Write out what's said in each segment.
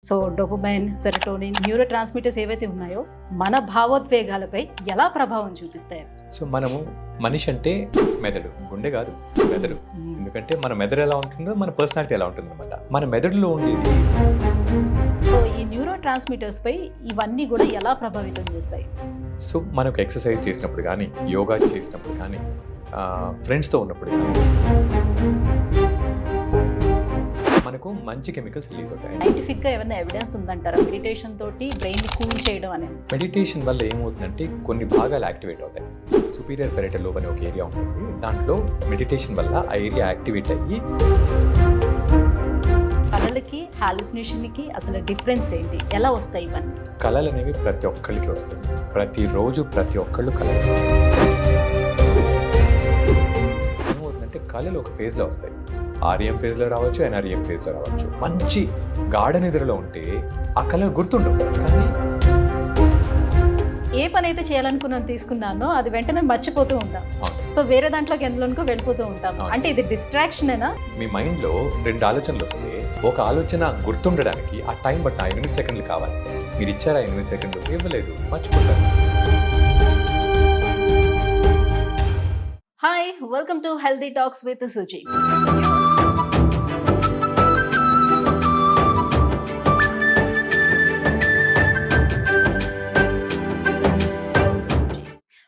So dopamine, serotonin, neuro transmitters ఏవైతే ఉన్నాయో మన భావోద్వేగాలపై ఎలా ప్రభావం చూపిస్తాయి? సో మనము మనిషి అంటే మెదడు, గుండె కాదు మెదడు. ఎందుకంటే మన మెదడు ఎలా ఉంటుందో మన పర్సనాలిటీ ఎలా ఉంటుంది అనమాట. మన మెదడులో ఉండేది. సో ఈ న్యూరో ట్రాన్స్మిటర్స్ పై ఇవన్నీ కూడా ఎలా ప్రభావితం చేస్తాయి? సో మనకు ఎక్సర్సైజ్ చేసినప్పుడు కానీ, యోగా చేసినప్పుడు కానీ, ఫ్రెండ్స్తో ఉన్నప్పుడు కానీ మనకు మంచి కెమికల్స్ రిలీజ్ అవుతాయి. సైంటిఫిక్ గా ఏమైనా ఎవిడెన్స్ ఉందంటారా మెడిటేషన్ తోటి బ్రెయిన్ ని కూల్ చేయడం అనేది? మెడిటేషన్ వల్ల ఏమవుతుందంటే కొన్ని భాగాలు యాక్టివేట్ అవుతాయి. సుపీరియర్ పెరిటల్ లోబ్ అనే ఒక ఏరియా ఉంటుంది. దాంట్లో మెడిటేషన్ వల్ల ఆ ఏరియా యాక్టివేట్ అయ్యి కళలకి హాలుసినేషన్ కి అసలు డిఫరెన్స్ ఏంటి? ఎలా వస్తాయి ఇవన్నీ? కళలు అనేవి ప్రతి ఒక్కరికి వస్తుంది. ప్రతిరోజు ప్రతి ఒక్కళ్ళు కళలు. ఏమవుతుందంటే కళలు ఒక ఫేజ్లో వస్తాయి. ఆర్ఎం ఫేజ్లో రావచ్చు, ఎన్ఆర్ఎం ఫేజ్లో రావచ్చు. మంచి గాఢ నిద్రలో ఉంటే ఆ కళలు గుర్తుండవు. కానీ ఏ పని అయితే చేయాలనుకున్నాను తీసుకున్నానో అది వెంటనే మర్చిపోతూ ఉంటాం. సో వేరే దాంట్లోకి ఎందులోనికో వెళ్ళిపోతూ ఉంటాం. అంటే ఇది డిస్ట్రాక్షనేనా? మీ మైండ్లో 2 ఆలోచనలు వస్తే ఒక ఆలోచన గుర్తుండడానికి ఆ టైం బట్టి 8 సెకండ్లు కావాలి. మీరు ఇచ్చారా 8 సెకండ్లు? ఇవ్వలేదు, మర్చిపోతారు. Hi, welcome to healthy talks with Suji.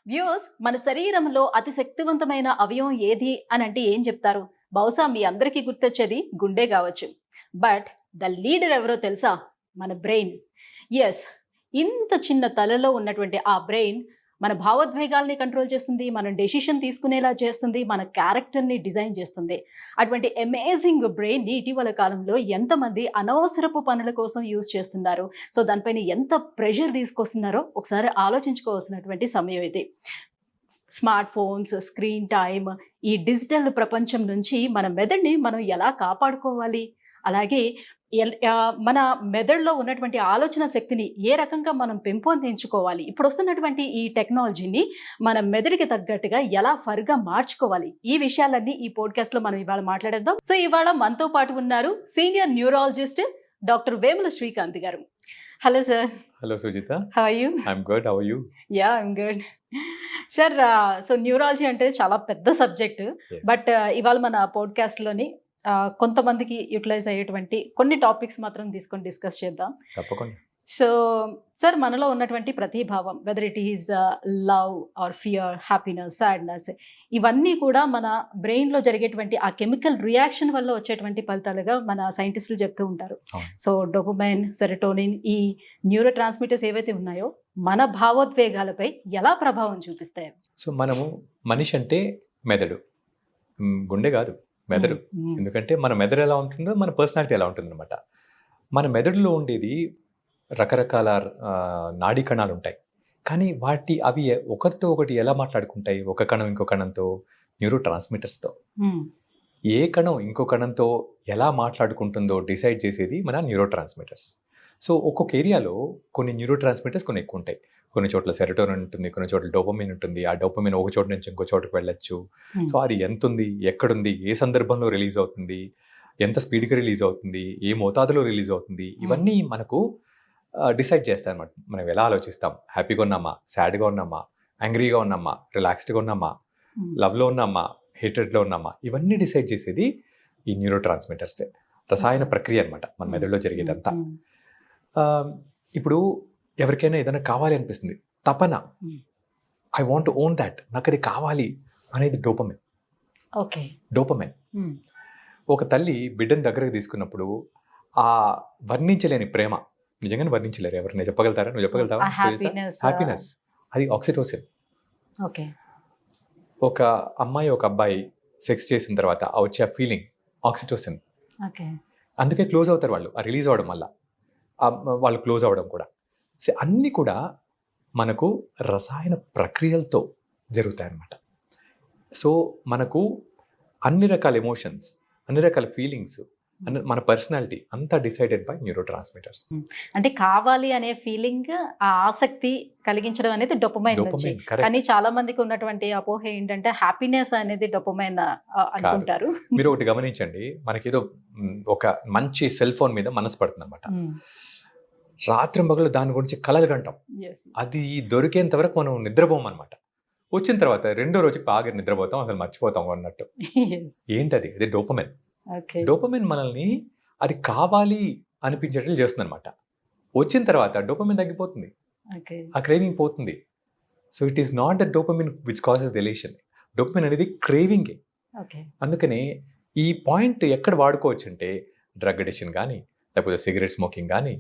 Views, మన శరీరంలో అతి శక్తివంతమైన అవయవం ఏది అని అంటే ఏం చెప్తారు? బహుశా మీ అందరికీ గుర్తొచ్చేది గుండె కావచ్చు. బట్ ద లీడర్ ఎవరో తెలుసా? మన బ్రెయిన్. ఎస్, ఇంత చిన్న తలలో ఉన్నటువంటి ఆ బ్రెయిన్ మన భావోద్వేగాల్ని కంట్రోల్ చేస్తుంది, మనం డెసిషన్ తీసుకునేలా చేస్తుంది, మన క్యారెక్టర్ని డిజైన్ చేస్తుంది. అటువంటి అమేజింగ్ బ్రెయిన్ని ఇటీవల కాలంలో ఎంతమంది అనవసరపు పనుల కోసం యూజ్ చేస్తున్నారు, సో దానిపైన ఎంత ప్రెషర్ తీసుకొస్తున్నారో ఒకసారి ఆలోచించుకోవాల్సినటువంటి సమయం ఇది. స్మార్ట్ ఫోన్స్, స్క్రీన్ టైమ్, ఈ డిజిటల్ ప్రపంచం నుంచి మన మెదడుని మనం ఎలా కాపాడుకోవాలి, అలాగే మన మెదడులో ఉన్నటువంటి ఆలోచన శక్తిని ఏ రకంగా మనం పెంపొందించుకోవాలి, ఇప్పుడు వస్తున్నటువంటి ఈ టెక్నాలజీని మన మెదడుకి తగ్గట్టుగా ఎలా ఫర్గా మార్చుకోవాలి, ఈ విషయాలన్నీ ఈ పోడ్కాస్ట్లో మనం ఇవాళ మాట్లాడేద్దాం. సో ఇవాళ మనతో పాటు ఉన్నారు senior neurologist doctor Vemula Srikanth garu. Hello sir. Hello Sujitha. How are you? I'm good. How are you? Yeah, I'm good sir. So neurology అంటే చాలా పెద్ద సబ్జెక్ట్. బట్ ఇవాళ మన పోడ్కాస్ట్లోని కొంతమందికి యూటిలైజ్ అయ్యేటువంటి కొన్ని టాపిక్స్ మాత్రం తీసుకొని డిస్కస్ చేద్దాం. తప్పకుండా. సో సార్, మనలో ఉన్నటువంటి ప్రతి భావం, whether it is love or fear, happiness, sadness, ఇవన్నీ కూడా మన బ్రెయిన్లో జరిగేటువంటి ఆ కెమికల్ రియాక్షన్ వల్ల వచ్చేటువంటి ఫలితాలుగా మన సైంటిస్టులు చెప్తూ ఉంటారు. సో డోపమైన్, సెరటోనిన్, ఈ న్యూరో ట్రాన్స్మిటర్స్ ఏవైతే ఉన్నాయో మన భావోద్వేగాలపై ఎలా ప్రభావం చూపిస్తాయి? సో మనము మనిషి అంటే మెదడు, గుండె కాదు మెదడు. ఎందుకంటే మన మెదడు ఎలా ఉంటుందో మన పర్సనాలిటీ ఎలా ఉంటుంది అనమాట. మన మెదడులో ఉండేది రకరకాల నాడీ కణాలు ఉంటాయి. కానీ అవి ఒకరితో ఒకటి ఎలా మాట్లాడుకుంటాయి? ఒక కణం ఇంకో కణంతో, న్యూరో ట్రాన్స్మిటర్స్తో. ఏ కణం ఇంకో కణంతో ఎలా మాట్లాడుకుంటుందో డిసైడ్ చేసేది మన న్యూరో ట్రాన్స్మిటర్స్. సో ఒక్కొక్క ఏరియాలో కొన్ని న్యూరో ట్రాన్స్మిటర్స్ కొన్ని ఎక్కువ ఉంటాయి. కొన్ని చోట్ల సెరటోనిన్ ఉంటుంది, కొన్ని చోట్ల డోపమైన్ ఉంటుంది. ఆ డోపమైన్ ఒక చోట నుంచి ఇంకో చోటుకు వెళ్ళొచ్చు. సో అది ఎంత ఉంది, ఎక్కడుంది, ఏ సందర్భంలో రిలీజ్ అవుతుంది, ఎంత స్పీడ్గా రిలీజ్ అవుతుంది, ఏ మోతాదులో రిలీజ్ అవుతుంది, ఇవన్నీ మనకు డిసైడ్ చేస్తాయి అన్నమాట. మనం ఎలా ఆలోచిస్తాం, హ్యాపీగా ఉన్నామా, సాడ్గా ఉన్నామా, యాంగ్రీగా ఉన్నామా, రిలాక్స్డ్గా ఉన్నామా, లవ్లో ఉన్నామా, హేటెడ్లో ఉన్నామా, ఇవన్నీ డిసైడ్ చేసేది ఈ న్యూరో ట్రాన్స్మిటర్స్. రసాయన ప్రక్రియ అనమాట మన మెదడులో జరిగేదంతా. ఇప్పుడు ఎవరికైనా ఏదైనా కావాలి అనిపిస్తుంది, తపన, ఐ వాంట్ ఓన్ దాట్, నాకు అది కావాలి అనేది డోపమైన్. Okay, dopamine. ఒక తల్లి బిడ్డను దగ్గరకు తీసుకున్నప్పుడు ఆ వర్ణించలేని ప్రేమ, నిజంగానే వర్ణించలేరు. ఎవరైనా చెప్పగలుగుతారా? నువ్వు చెప్పగలుగుతావా? హ్యాపీనెస్, అది ఆక్సిటోసిన్. ఓకే. ఒక అమ్మాయి ఒక అబ్బాయి సెక్స్ చేసిన తర్వాత వచ్చే ఆ ఫీలింగ్ ఆక్సిటోసిన్. అందుకే క్లోజ్ అవుతారు వాళ్ళు, ఆ రిలీజ్ అవ్వడం వల్ల వాళ్ళు క్లోజ్ అవ్వడం కూడా. సో అన్నీ కూడా మనకు రసాయన ప్రక్రియలతో జరుగుతాయి అన్నమాట. సో మనకు అన్ని రకాల ఎమోషన్స్, అన్ని రకాల ఫీలింగ్స్ మన పర్సనాలిటీ అంతా డిసైడెడ్ బై న్యూరో ట్రాన్స్మిటర్స్. అంటే కావాలి అనే ఫీలింగ్, ఆ ఆసక్తి కలిగించడం అనేది డోపమైన్ నుంచి. Dopamine correct. కానీ చాలా మందికి ఉన్నటువంటి అపోహ ఏంటంటే హ్యాపీనెస్ అనేది డోపమైన్ అనుకుంటారు. మీరు ఒకటి గమనించండి, మనకేదో ఒక మంచి సెల్ ఫోన్ మీద మనసు పడుతుంది అనమాట. రాత్రి మగలు దాని గురించి కలలు కంటాం. Yes. అది దొరికేంత వరకు మనం నిద్రపోమన్నమాట. వచ్చిన తర్వాత రెండో రోజుకి బాగా నిద్రపోతాం, అసలు మర్చిపోతాం అన్నట్టు. Yes. ఏంటది? అది డోపమైన్. Okay. డోపమైన్ మనల్ని అది కావాలి అనిపించేట్లు చేస్తుంది అనమాట. వచ్చిన తర్వాత డోపమైన్ తగ్గిపోతుంది, Okay. ఆ క్రేవింగ్ పోతుంది. So it is not the dopamine which causes the elation. Dopamine అనేది క్రేవింగే. Okay. అందుకనే ఈ పాయింట్ ఎక్కడ వాడుకోవచ్చు అంటే డ్రగ్ అడిక్షన్ కానీ, లేకపోతే సిగరెట్ స్మోకింగ్ కానీ,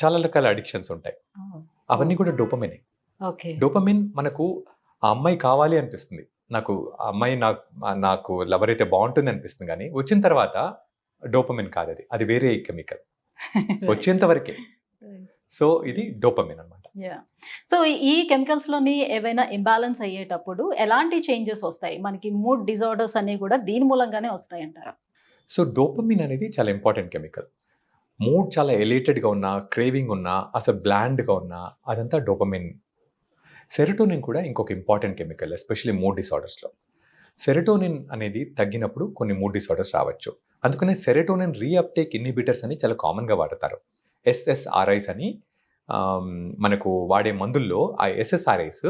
చాలా రకాల అడిక్షన్స్ ఉంటాయి. Oh. అవన్నీ కూడా డోపమైనే. Okay. డోపమైన్ మనకు ఆ అమ్మాయి కావాలి అనిపిస్తుంది, నాకు ఆ అమ్మాయి నాకు లవర్ అయితే బాగుంటుంది అనిపిస్తుంది, కానీ వచ్చిన తర్వాత డోపమైన్ కాదు, అది వేరే కెమికల్. వచ్చేంత వరకే. సో ఇది డోపమైన్ అనమాట. Yeah. సో ఈ కెమికల్స్ లోని ఏవైనా ఇంబ్యాలెన్స్ అయ్యేటప్పుడు ఎలాంటి చేంజెస్ వస్తాయి? మనకి మూడ్ డిజార్డర్స్ అనేవి కూడా దీని మూలంగానే వస్తాయి అంటారా? సో డోపమైన్ అనేది చాలా ఇంపార్టెంట్ కెమికల్. మూడ్ చాలా ఎలేటెడ్గా ఉన్నా, క్రేవింగ్ ఉన్నా, అసలు బ్లాండ్గా ఉన్నా, అదంతా డోపమైన్. సెరటోనిన్ కూడా ఇంకొక ఇంపార్టెంట్ కెమికల్, ఎస్పెషల్లీ మూడ్ డిసార్డర్స్లో. సెరటోనిన్ అనేది తగ్గినప్పుడు కొన్ని మూడ్ డిసార్డర్స్ రావచ్చు. అందుకనే సెరటోనిన్ రీఅప్టేక్ ఇన్హిబిటర్స్ అని చాలా కామన్గా వాడతారు. SSRIs అని మనకు వాడే మందుల్లో ఆ SSRIs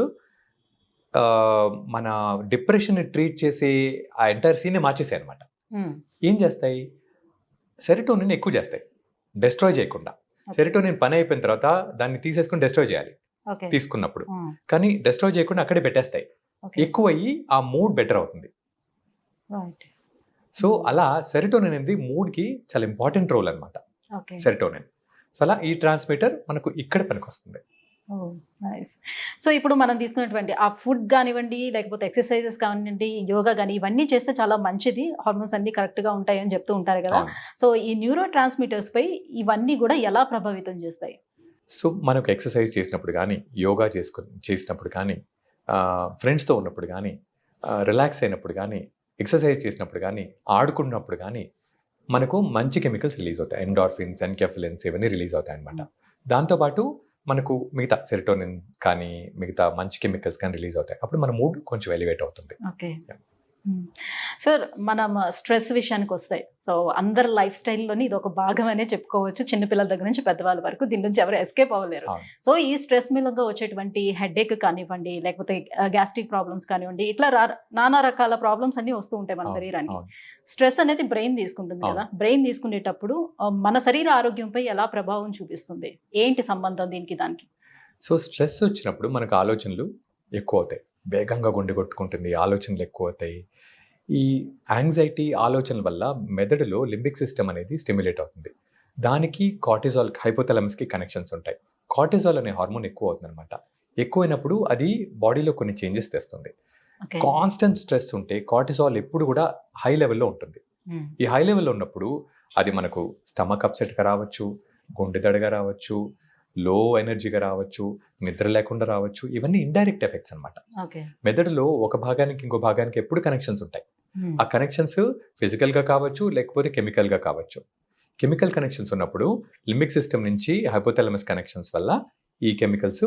మన డిప్రెషన్ని ట్రీట్ చేసే ఆ ఎంటైర్ సీన్ని మార్చేసాయి అనమాట. ఏం చేస్తాయి? సెరటోనిన్ ఎక్కువ చేస్తాయి, డెస్ట్రాయ్ చేయకుండా. సెరటోనిన్ పని అయిపోయిన తర్వాత దాన్ని తీసేసుకుని డెస్ట్రాయ్ చేయాలి Okay. తీసుకున్నప్పుడు, కానీ డెస్ట్రాయ్ చేయకుండా అక్కడే పెట్టేస్తాయి. Okay. ఎక్కువయ్యి ఆ మూడ్ బెటర్ అవుతుంది. Right. సో అలా సెరటోనిన్ అనేది మూడ్కి చాలా ఇంపార్టెంట్ రోల్ అనమాట. Okay. సెరటోనిన్. సో అలా ఈ ట్రాన్స్మిటర్ మనకు ఇక్కడ పనికొస్తుంది. Oh, nice. సో ఇప్పుడు మనం తీసుకున్నటువంటి ఆ ఫుడ్ కానివ్వండి, లేకపోతే ఎక్సర్సైజెస్ కానివ్వండి, యోగా కానీ, ఇవన్నీ చేస్తే చాలా మంచిది, హార్మోన్స్ అన్ని కరెక్ట్గా ఉంటాయి అని చెప్తూ ఉంటారు కదా. అవును. సో ఈ న్యూరో ట్రాన్స్మిటర్స్ పై ఇవన్నీ కూడా ఎలా ప్రభావితం చేస్తాయి? సో మనకు ఎక్సర్సైజ్ చేసినప్పుడు కానీ, యోగా చేసినప్పుడు కానీ, ఫ్రెండ్స్తో ఉన్నప్పుడు కానీ, రిలాక్స్ అయినప్పుడు కానీ, ఎక్సర్సైజ్ చేసినప్పుడు కానీ, ఆడుకున్నప్పుడు కానీ మనకు మంచి కెమికల్స్ రిలీజ్ అవుతాయి. ఎండార్ఫిన్స్, ఎన్కెఫలిన్స్ ఇవన్నీ రిలీజ్ అవుతాయి అన్నమాట. దాంతోపాటు మనకు మిగతా సెరటోనిన్ కానీ, మిగతా మంచి కెమికల్స్ కానీ రిలీజ్ అవుతాయి. అప్పుడు మన మూడ్ కొంచెం ఎలివేట్ అవుతుంది. ఓకే. సార్, మనం స్ట్రెస్ విషయానికి వస్తాయి. సో అందరి లైఫ్ స్టైల్లోని ఇది ఒక భాగం అనే చెప్పుకోవచ్చు. చిన్నపిల్లల దగ్గర నుంచి పెద్దవాళ్ళ వరకు దీని నుంచి ఎవరు ఎస్కేప్ అవ్వలేరు. అవును. సో ఈ స్ట్రెస్ మూలంగా వచ్చేటువంటి హెడేక్ కానివ్వండి, లేకపోతే గ్యాస్ట్రిక్ ప్రాబ్లమ్స్ కానివ్వండి, ఇట్లా నానా రకాల ప్రాబ్లమ్స్ అన్ని వస్తూ ఉంటాయి మన అవును. శరీరానికి. అవును. స్ట్రెస్ అనేది బ్రెయిన్ తీసుకుంటుంది కదా. బ్రెయిన్ తీసుకునేటప్పుడు మన శరీర ఆరోగ్యంపై ఎలా ప్రభావం చూపిస్తుంది? ఏంటి సంబంధం దీనికి దానికి? సో స్ట్రెస్ వచ్చినప్పుడు మనకు ఆలోచనలు ఎక్కువ అవుతాయి, వేగంగా గుండె కొట్టుకుంటుంది, ఆలోచనలు ఎక్కువ అవుతాయి. ఈ యాంగ్జైటీ ఆలోచనల వల్ల మెదడులో లింబిక్ సిస్టమ్ అనేది స్టిమ్యులేట్ అవుతుంది. దానికి కార్టిజాల్, హైపోథాలమస్కి కనెక్షన్స్ ఉంటాయి. కార్టిజాల్ అనే హార్మోన్ ఎక్కువ అవుతుంది అనమాట. ఎక్కువైనప్పుడు అది బాడీలో కొన్ని చేంజెస్ తెస్తుంది. Okay. కాన్స్టెంట్ స్ట్రెస్ ఉంటే కార్టిజాల్ ఎప్పుడు కూడా హై లెవెల్లో ఉంటుంది. ఈ హై లెవెల్లో ఉన్నప్పుడు అది మనకు స్టమక్ అప్సెట్గా రావచ్చు, గుండె దడగా రావచ్చు, లో ఎనర్జీగా రావచ్చు, నిద్ర లేకుండా రావచ్చు. ఇవన్నీ ఇండైరెక్ట్ ఎఫెక్ట్స్ అనమాట. ఓకే. మెదడులో ఒక భాగానికి ఇంకో భాగానికి ఎప్పుడు కనెక్షన్స్ ఉంటాయి. ఆ కనెక్షన్స్ ఫిజికల్గా కావచ్చు, లేకపోతే కెమికల్గా కావచ్చు. కెమికల్ కనెక్షన్స్ ఉన్నప్పుడు లింబిక్ సిస్టమ్ నుంచి హైపోథాలమస్ కనెక్షన్స్ వల్ల ఈ కెమికల్స్,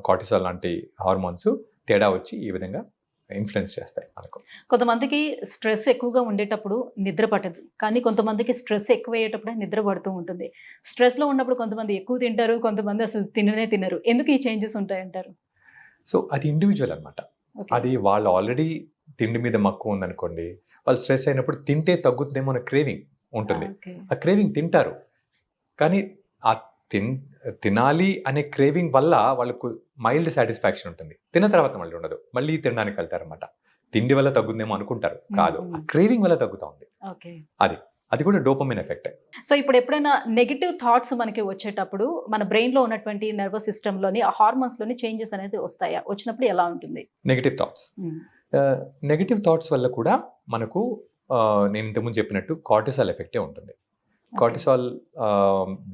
కార్టిసాల్ లాంటి హార్మోన్స్ తేడా వచ్చి ఈ విధంగా ఇన్ఫ్లుయెన్స్ చేస్తాయి మనకు. కొంతమందికి స్ట్రెస్ ఎక్కువగా ఉండేటప్పుడు నిద్ర పట్టదు, కానీ కొంతమందికి స్ట్రెస్ ఎక్కువ అయ్యేటప్పుడే నిద్ర పడుతూ ఉంటుంది. స్ట్రెస్లో ఉన్నప్పుడు కొంతమంది ఎక్కువ తింటారు, కొంతమంది అసలు తినరు. ఎందుకు ఈ చేంజెస్ ఉంటాయంటారు? సో అది ఇండివిజువల్ అనమాట. అది వాళ్ళు ఆల్రెడీ తిండి మీద మక్కువ ఉందనుకోండి, వాళ్ళు స్ట్రెస్ అయినప్పుడు తింటే తగ్గుతుందేమో అనే క్రేవింగ్ ఉంటుంది. ఆ క్రేవింగ్ తింటారు, కానీ ఆ తినాలి అనే క్రేవింగ్ వల్ల వాళ్ళకు మైల్డ్ సాటిస్ఫాక్షన్ ఉంటుంది. తిన్న తర్వాత మళ్ళీ ఉండదు, మళ్ళీ తినడానికి వెళ్తారనమాట. తిండి వల్ల తగ్గుతుందేమో అనుకుంటారు, కాదు, ఆ క్రేవింగ్ వల్ల తగ్గుతా ఉంది. అది కూడా డోపమైన్ ఎఫెక్ట్. సో ఇప్పుడు ఎప్పుడైనా నెగిటివ్ థాట్స్ మనకి వచ్చేటప్పుడు మన బ్రెయిన్ లో ఉన్నటువంటి నర్వస్ సిస్టమ్ లోని హార్మోన్స్ లోని చేంజెస్ అనేది వస్తాయా? వచ్చినప్పుడు ఎలా ఉంటుంది? నెగిటివ్ థాట్స్ వల్ల కూడా మనకు నేను ఇంతకుముందు చెప్పినట్టు కార్టిసాల్ ఎఫెక్టే ఉంటుంది. కార్టిసాల్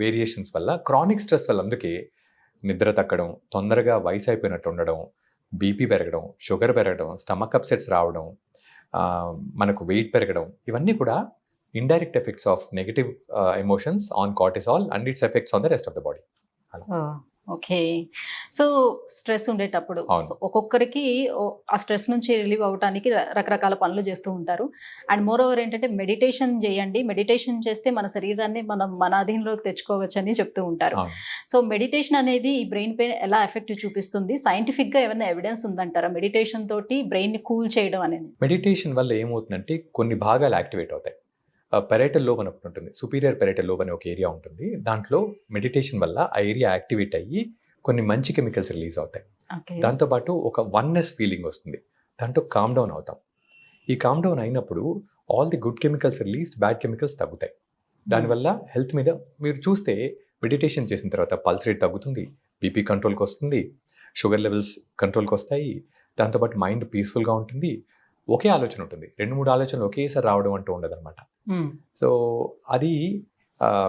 వేరియేషన్స్ వల్ల, క్రానిక్ స్ట్రెస్ వల్ల, అందుకే నిద్ర తగ్గడం, తొందరగా వయసు అయిపోయినట్టు ఉండడం, బీపీ పెరగడం, షుగర్ పెరగడం, స్టమక్ అప్సెట్స్ రావడం, మనకు వెయిట్ పెరగడం, ఇవన్నీ కూడా indirect effects of negative emotions on cortisol and its effects on the rest of the body. Okay. So stress ఉండేటప్పుడు అవును. సో ఒక్కొక్కరికి ఆ స్ట్రెస్ నుంచి రిలీవ్ అవ్వటానికి రకరకాల పనులు చేస్తూ ఉంటారు. అండ్ మోర్ ఓవర్ ఏంటంటే మెడిటేషన్ చేయండి, మెడిటేషన్ చేస్తే మన శరీరాన్ని మనం మన అధీనంలోకి తెచ్చుకోవచ్చని చెప్తూ ఉంటారు. అవును. సో మెడిటేషన్ అనేది ఈ బ్రెయిన్ పైన ఎలా ఎఫెక్ట్ చూపిస్తుంది? సైంటిఫిక్గా ఏమైనా ఎవిడెన్స్ ఉందంటారా మెడిటేషన్ తోటి బ్రెయిన్ని కూల్ చేయడం అనేది? మెడిటేషన్ వల్ల ఏమవుతుందంటే కొన్ని భాగాలు యాక్టివేట్ అవుతాయి. పెరైటల్ లోబ్ అని ఒకటి ఉంటుంది. సుపీరియర్ పెరైటల్ లోబ్ అనే ఒక ఏరియా ఉంటుంది. దాంట్లో మెడిటేషన్ వల్ల ఆ ఏరియా యాక్టివేట్ అయ్యి కొన్ని మంచి కెమికల్స్ రిలీజ్ అవుతాయి. ఓకే. దాంతోపాటు ఒక వన్నెస్ ఫీలింగ్ వస్తుంది. దాంట్లో కామ్ డౌన్ అవుతాం. ఈ కామ్ డౌన్ అయినప్పుడు all the good chemicals release, bad chemicals తగ్గుతాయి. దానివల్ల హెల్త్ మీద మీరు చూస్తే మెడిటేషన్ చేసిన తర్వాత పల్స్ రేట్ తగ్గుతుంది, బీపీ కంట్రోల్కి వస్తుంది, షుగర్ లెవెల్స్ కంట్రోల్కి వస్తాయి. దాంతోపాటు మైండ్ పీస్ఫుల్గా ఉంటుంది. ఒకే ఆలోచన ఉంటుంది. 2-3 ఆలోచనలు ఒకేసారి రావడం అంటూ ఉండదన్నమాట. సో అది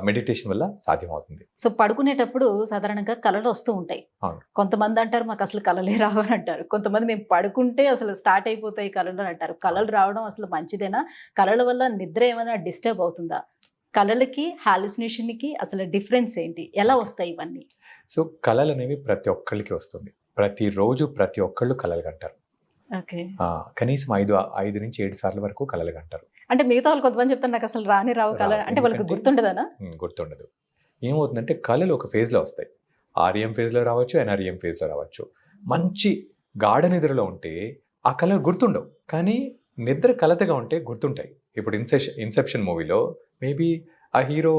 మెడిటేషన్ వల్ల సాధ్యమవుతుంది. సో పడుకునేటప్పుడు సాధారణంగా కళలు వస్తూ ఉంటాయి. అవును. కొంతమంది అంటారు మాకు అసలు కళలే రావు అని అంటారు. కొంతమంది మేము పడుకుంటే అసలు స్టార్ట్ అయిపోతాయి కళలు అని అంటారు. కళలు రావడం అసలు మంచిదేనా? కళల వల్ల నిద్ర ఏమైనా డిస్టర్బ్ అవుతుందా? కళలకి హాలుసినేషన్కి అసలు డిఫరెన్స్ ఏంటి? ఎలా వస్తాయి ఇవన్నీ? సో కళలు అనేవి ప్రతి ఒక్కళ్ళకి వస్తుంది. ప్రతిరోజు ప్రతి ఒక్కళ్ళు కళలు కంటారు. ఓకే. కనీసం 5 నుంచి 7 సార్లు వరకు కళలు కంటారు. అంటే మిగతా వాళ్ళు కొంతమంది చెప్తారు నాకు అసలు రావు కళ అంటే వాళ్ళకి గుర్తుండదనా? గుర్తుండదు. ఏమవుతుందంటే కళలు ఒక ఫేజ్లో వస్తాయి. ఆర్ఎం ఫేజ్లో రావచ్చు, ఎన్ఆర్ఎం ఫేజ్లో రావచ్చు. మంచి గాఢ నిద్రలో ఉంటే ఆ కళలు గుర్తుండవు, కానీ నిద్ర కలతగా ఉంటే గుర్తుంటాయి. ఇప్పుడు ఇన్సెప్షన్ మూవీలో మేబీ ఆ హీరో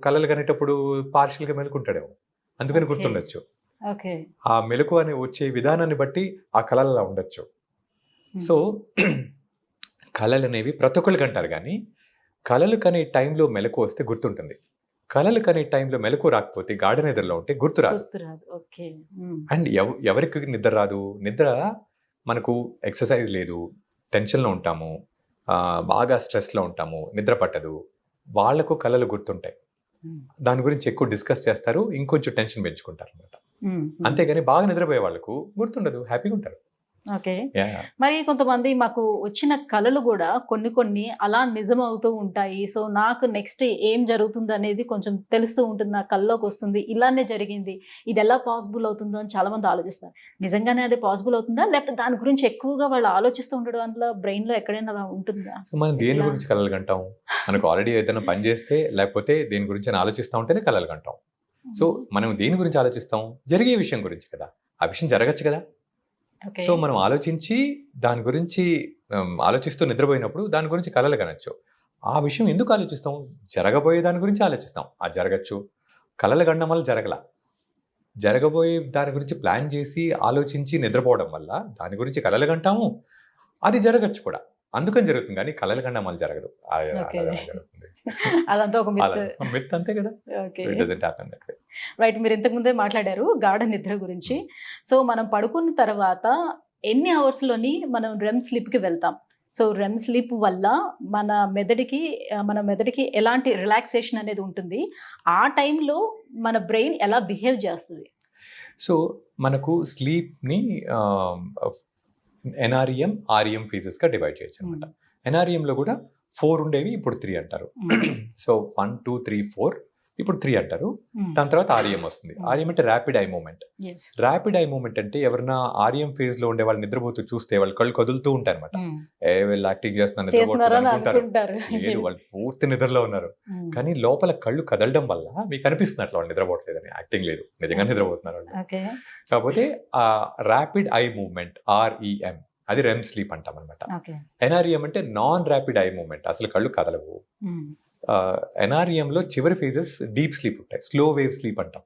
కళలు కనేటప్పుడు పార్షియల్గా మెలుకుంటాడేమో, అందుకని గుర్తుండొచ్చు. ఓకే. ఆ మెలకు అని వచ్చే విధానాన్ని బట్టి ఆ కళలు ఉండొచ్చు. సో కళలు అనేవి ప్రతి ఒక్కళ్ళు కంటారు, కానీ కళలు కనే టైంలో మెలకు వస్తే గుర్తుంటుంది. కళలు కనే టైంలో మెలకు రాకపోతే గాఢ నిద్రలో ఉంటే గుర్తురాదు. ఓకే. అండ్ ఎవరికి నిద్ర రాదు? నిద్ర మనకు ఎక్సర్సైజ్ లేదు, టెన్షన్లో ఉంటాము, బాగా స్ట్రెస్లో ఉంటాము, నిద్ర పట్టదు, వాళ్లకు కళలు గుర్తుంటాయి. దాని గురించి ఎక్కువ డిస్కస్ చేస్తారు, ఇంకొంచెం టెన్షన్ పెంచుకుంటారు అనమాట. అంతేగాని బాగా నిద్రపోయే వాళ్ళకు గుర్తుండదు, హ్యాపీగా ఉంటారు. ఓకే. మరి కొంతమంది మాకు వచ్చిన కళలు కూడా కొన్ని అలా నిజం అవుతూ ఉంటాయి. సో నాకు నెక్స్ట్ ఏం జరుగుతుంది అనేది కొంచెం తెలుస్తూ ఉంటుంది, నా కళ్ళలోకి వస్తుంది, ఇలానే జరిగింది, ఇది ఎలా పాసిబుల్ అవుతుందో అని చాలా మంది ఆలోచిస్తారు. నిజంగానే అది పాసిబుల్ అవుతుందా, లేకపోతే దాని గురించి ఎక్కువగా వాళ్ళు ఆలోచిస్తూ ఉండడం వల్ల బ్రెయిన్ లో ఎక్కడైనా అలా ఉంటుందా? సో మనం దేని గురించి కళలు కంటాం? మనకు ఆల్రెడీ ఏదైనా పని చేస్తే లేకపోతే దేని గురించి ఆలోచిస్తూ ఉంటేనే కళలు కంటాం. సో మనం దేని గురించి ఆలోచిస్తాం? జరిగే విషయం గురించి కదా. ఆ విషయం జరగచ్చు కదా. సో మనం ఆలోచించి దాని గురించి ఆలోచిస్తూ నిద్రపోయినప్పుడు దాని గురించి కళలు కనొచ్చు. ఆ విషయం ఎందుకు ఆలోచిస్తాం? జరగబోయే దాని గురించి ఆలోచిస్తాం. అది జరగచ్చు. కళలు కనడం వల్ల జరగబోయే దాని గురించి ప్లాన్ చేసి ఆలోచించి నిద్రపోవడం వల్ల దాని గురించి కళలు కంటాము. అది జరగచ్చు కూడా, అందుకని జరుగుతుంది, కానీ కళలు కనడం వల్ల జరగదు. జరుగుతుంది. అదంతా ఒక మిత్ అంతే కదా. రైట్. మీరు ఇంతకు ముందే మాట్లాడారు గాఢ నిద్ర గురించి. సో మనం పడుకున్న తర్వాత ఎన్ని అవర్స్ లోని మనం రెమ్ స్లీప్ కి వెళ్తాం? సో రెమ్ స్లీప్ వల్ల మన మెదడుకి ఎలాంటి రిలాక్సేషన్ అనేది ఉంటుంది? ఆ టైంలో మన బ్రెయిన్ ఎలా బిహేవ్ చేస్తుంది? సో మనకు స్లీప్ని ఎన్ఆర్ఈఎం, ఆర్ఈఎం ఫేజెస్గా డివైడ్ చేయొచ్చు అనమాట. ఎన్ఆర్ఈఎంలో కూడా 4 ఉండేవి, ఇప్పుడు 3 అంటారు. సో 1, 2, 3, 4, ఇప్పుడు 3 అంటారు. దాని తర్వాత ఆర్ఈఎం వస్తుంది. ఆర్ఈఎం అంటే rapid eye movement. Rapid eye movement అంటే ఎవరైనా ఆర్ఈఎం ఫేజ్ లో ఉండే వాళ్ళు నిద్రపోతూ చూస్తే వాళ్ళు కళ్ళు కదులుతూ ఉంటారు అనమాట. వీళ్ళు యాక్టింగ్ చేస్తున్నారు, లేదు వాళ్ళు పూర్తి నిద్రలో ఉన్నారు, కానీ లోపల కళ్ళు కదలడం వల్ల మీకు అనిపిస్తుంది అట్లా వాళ్ళు నిద్రపోవట్లేదని. యాక్టింగ్ లేదు, నిజంగా నిద్రపోతున్నారు వాళ్ళు. కాకపోతే ఆ ర్యాపిడ్ ఐ మూమెంట్ ఆర్ఈఎం అది రెమ్ స్లీప్ అంటాం అనమాట. ఎన్ఆర్ఈఎం అంటే నాన్ ర్యాపిడ్ ఐ మూమెంట్, అసలు కళ్ళు కదలవు. ఎన్ఆర్ఈఎంలో చివరి ఫేజెస్ డీప్ స్లీప్ ఉంటాయి, స్లో వేవ్ స్లీప్ అంటాం.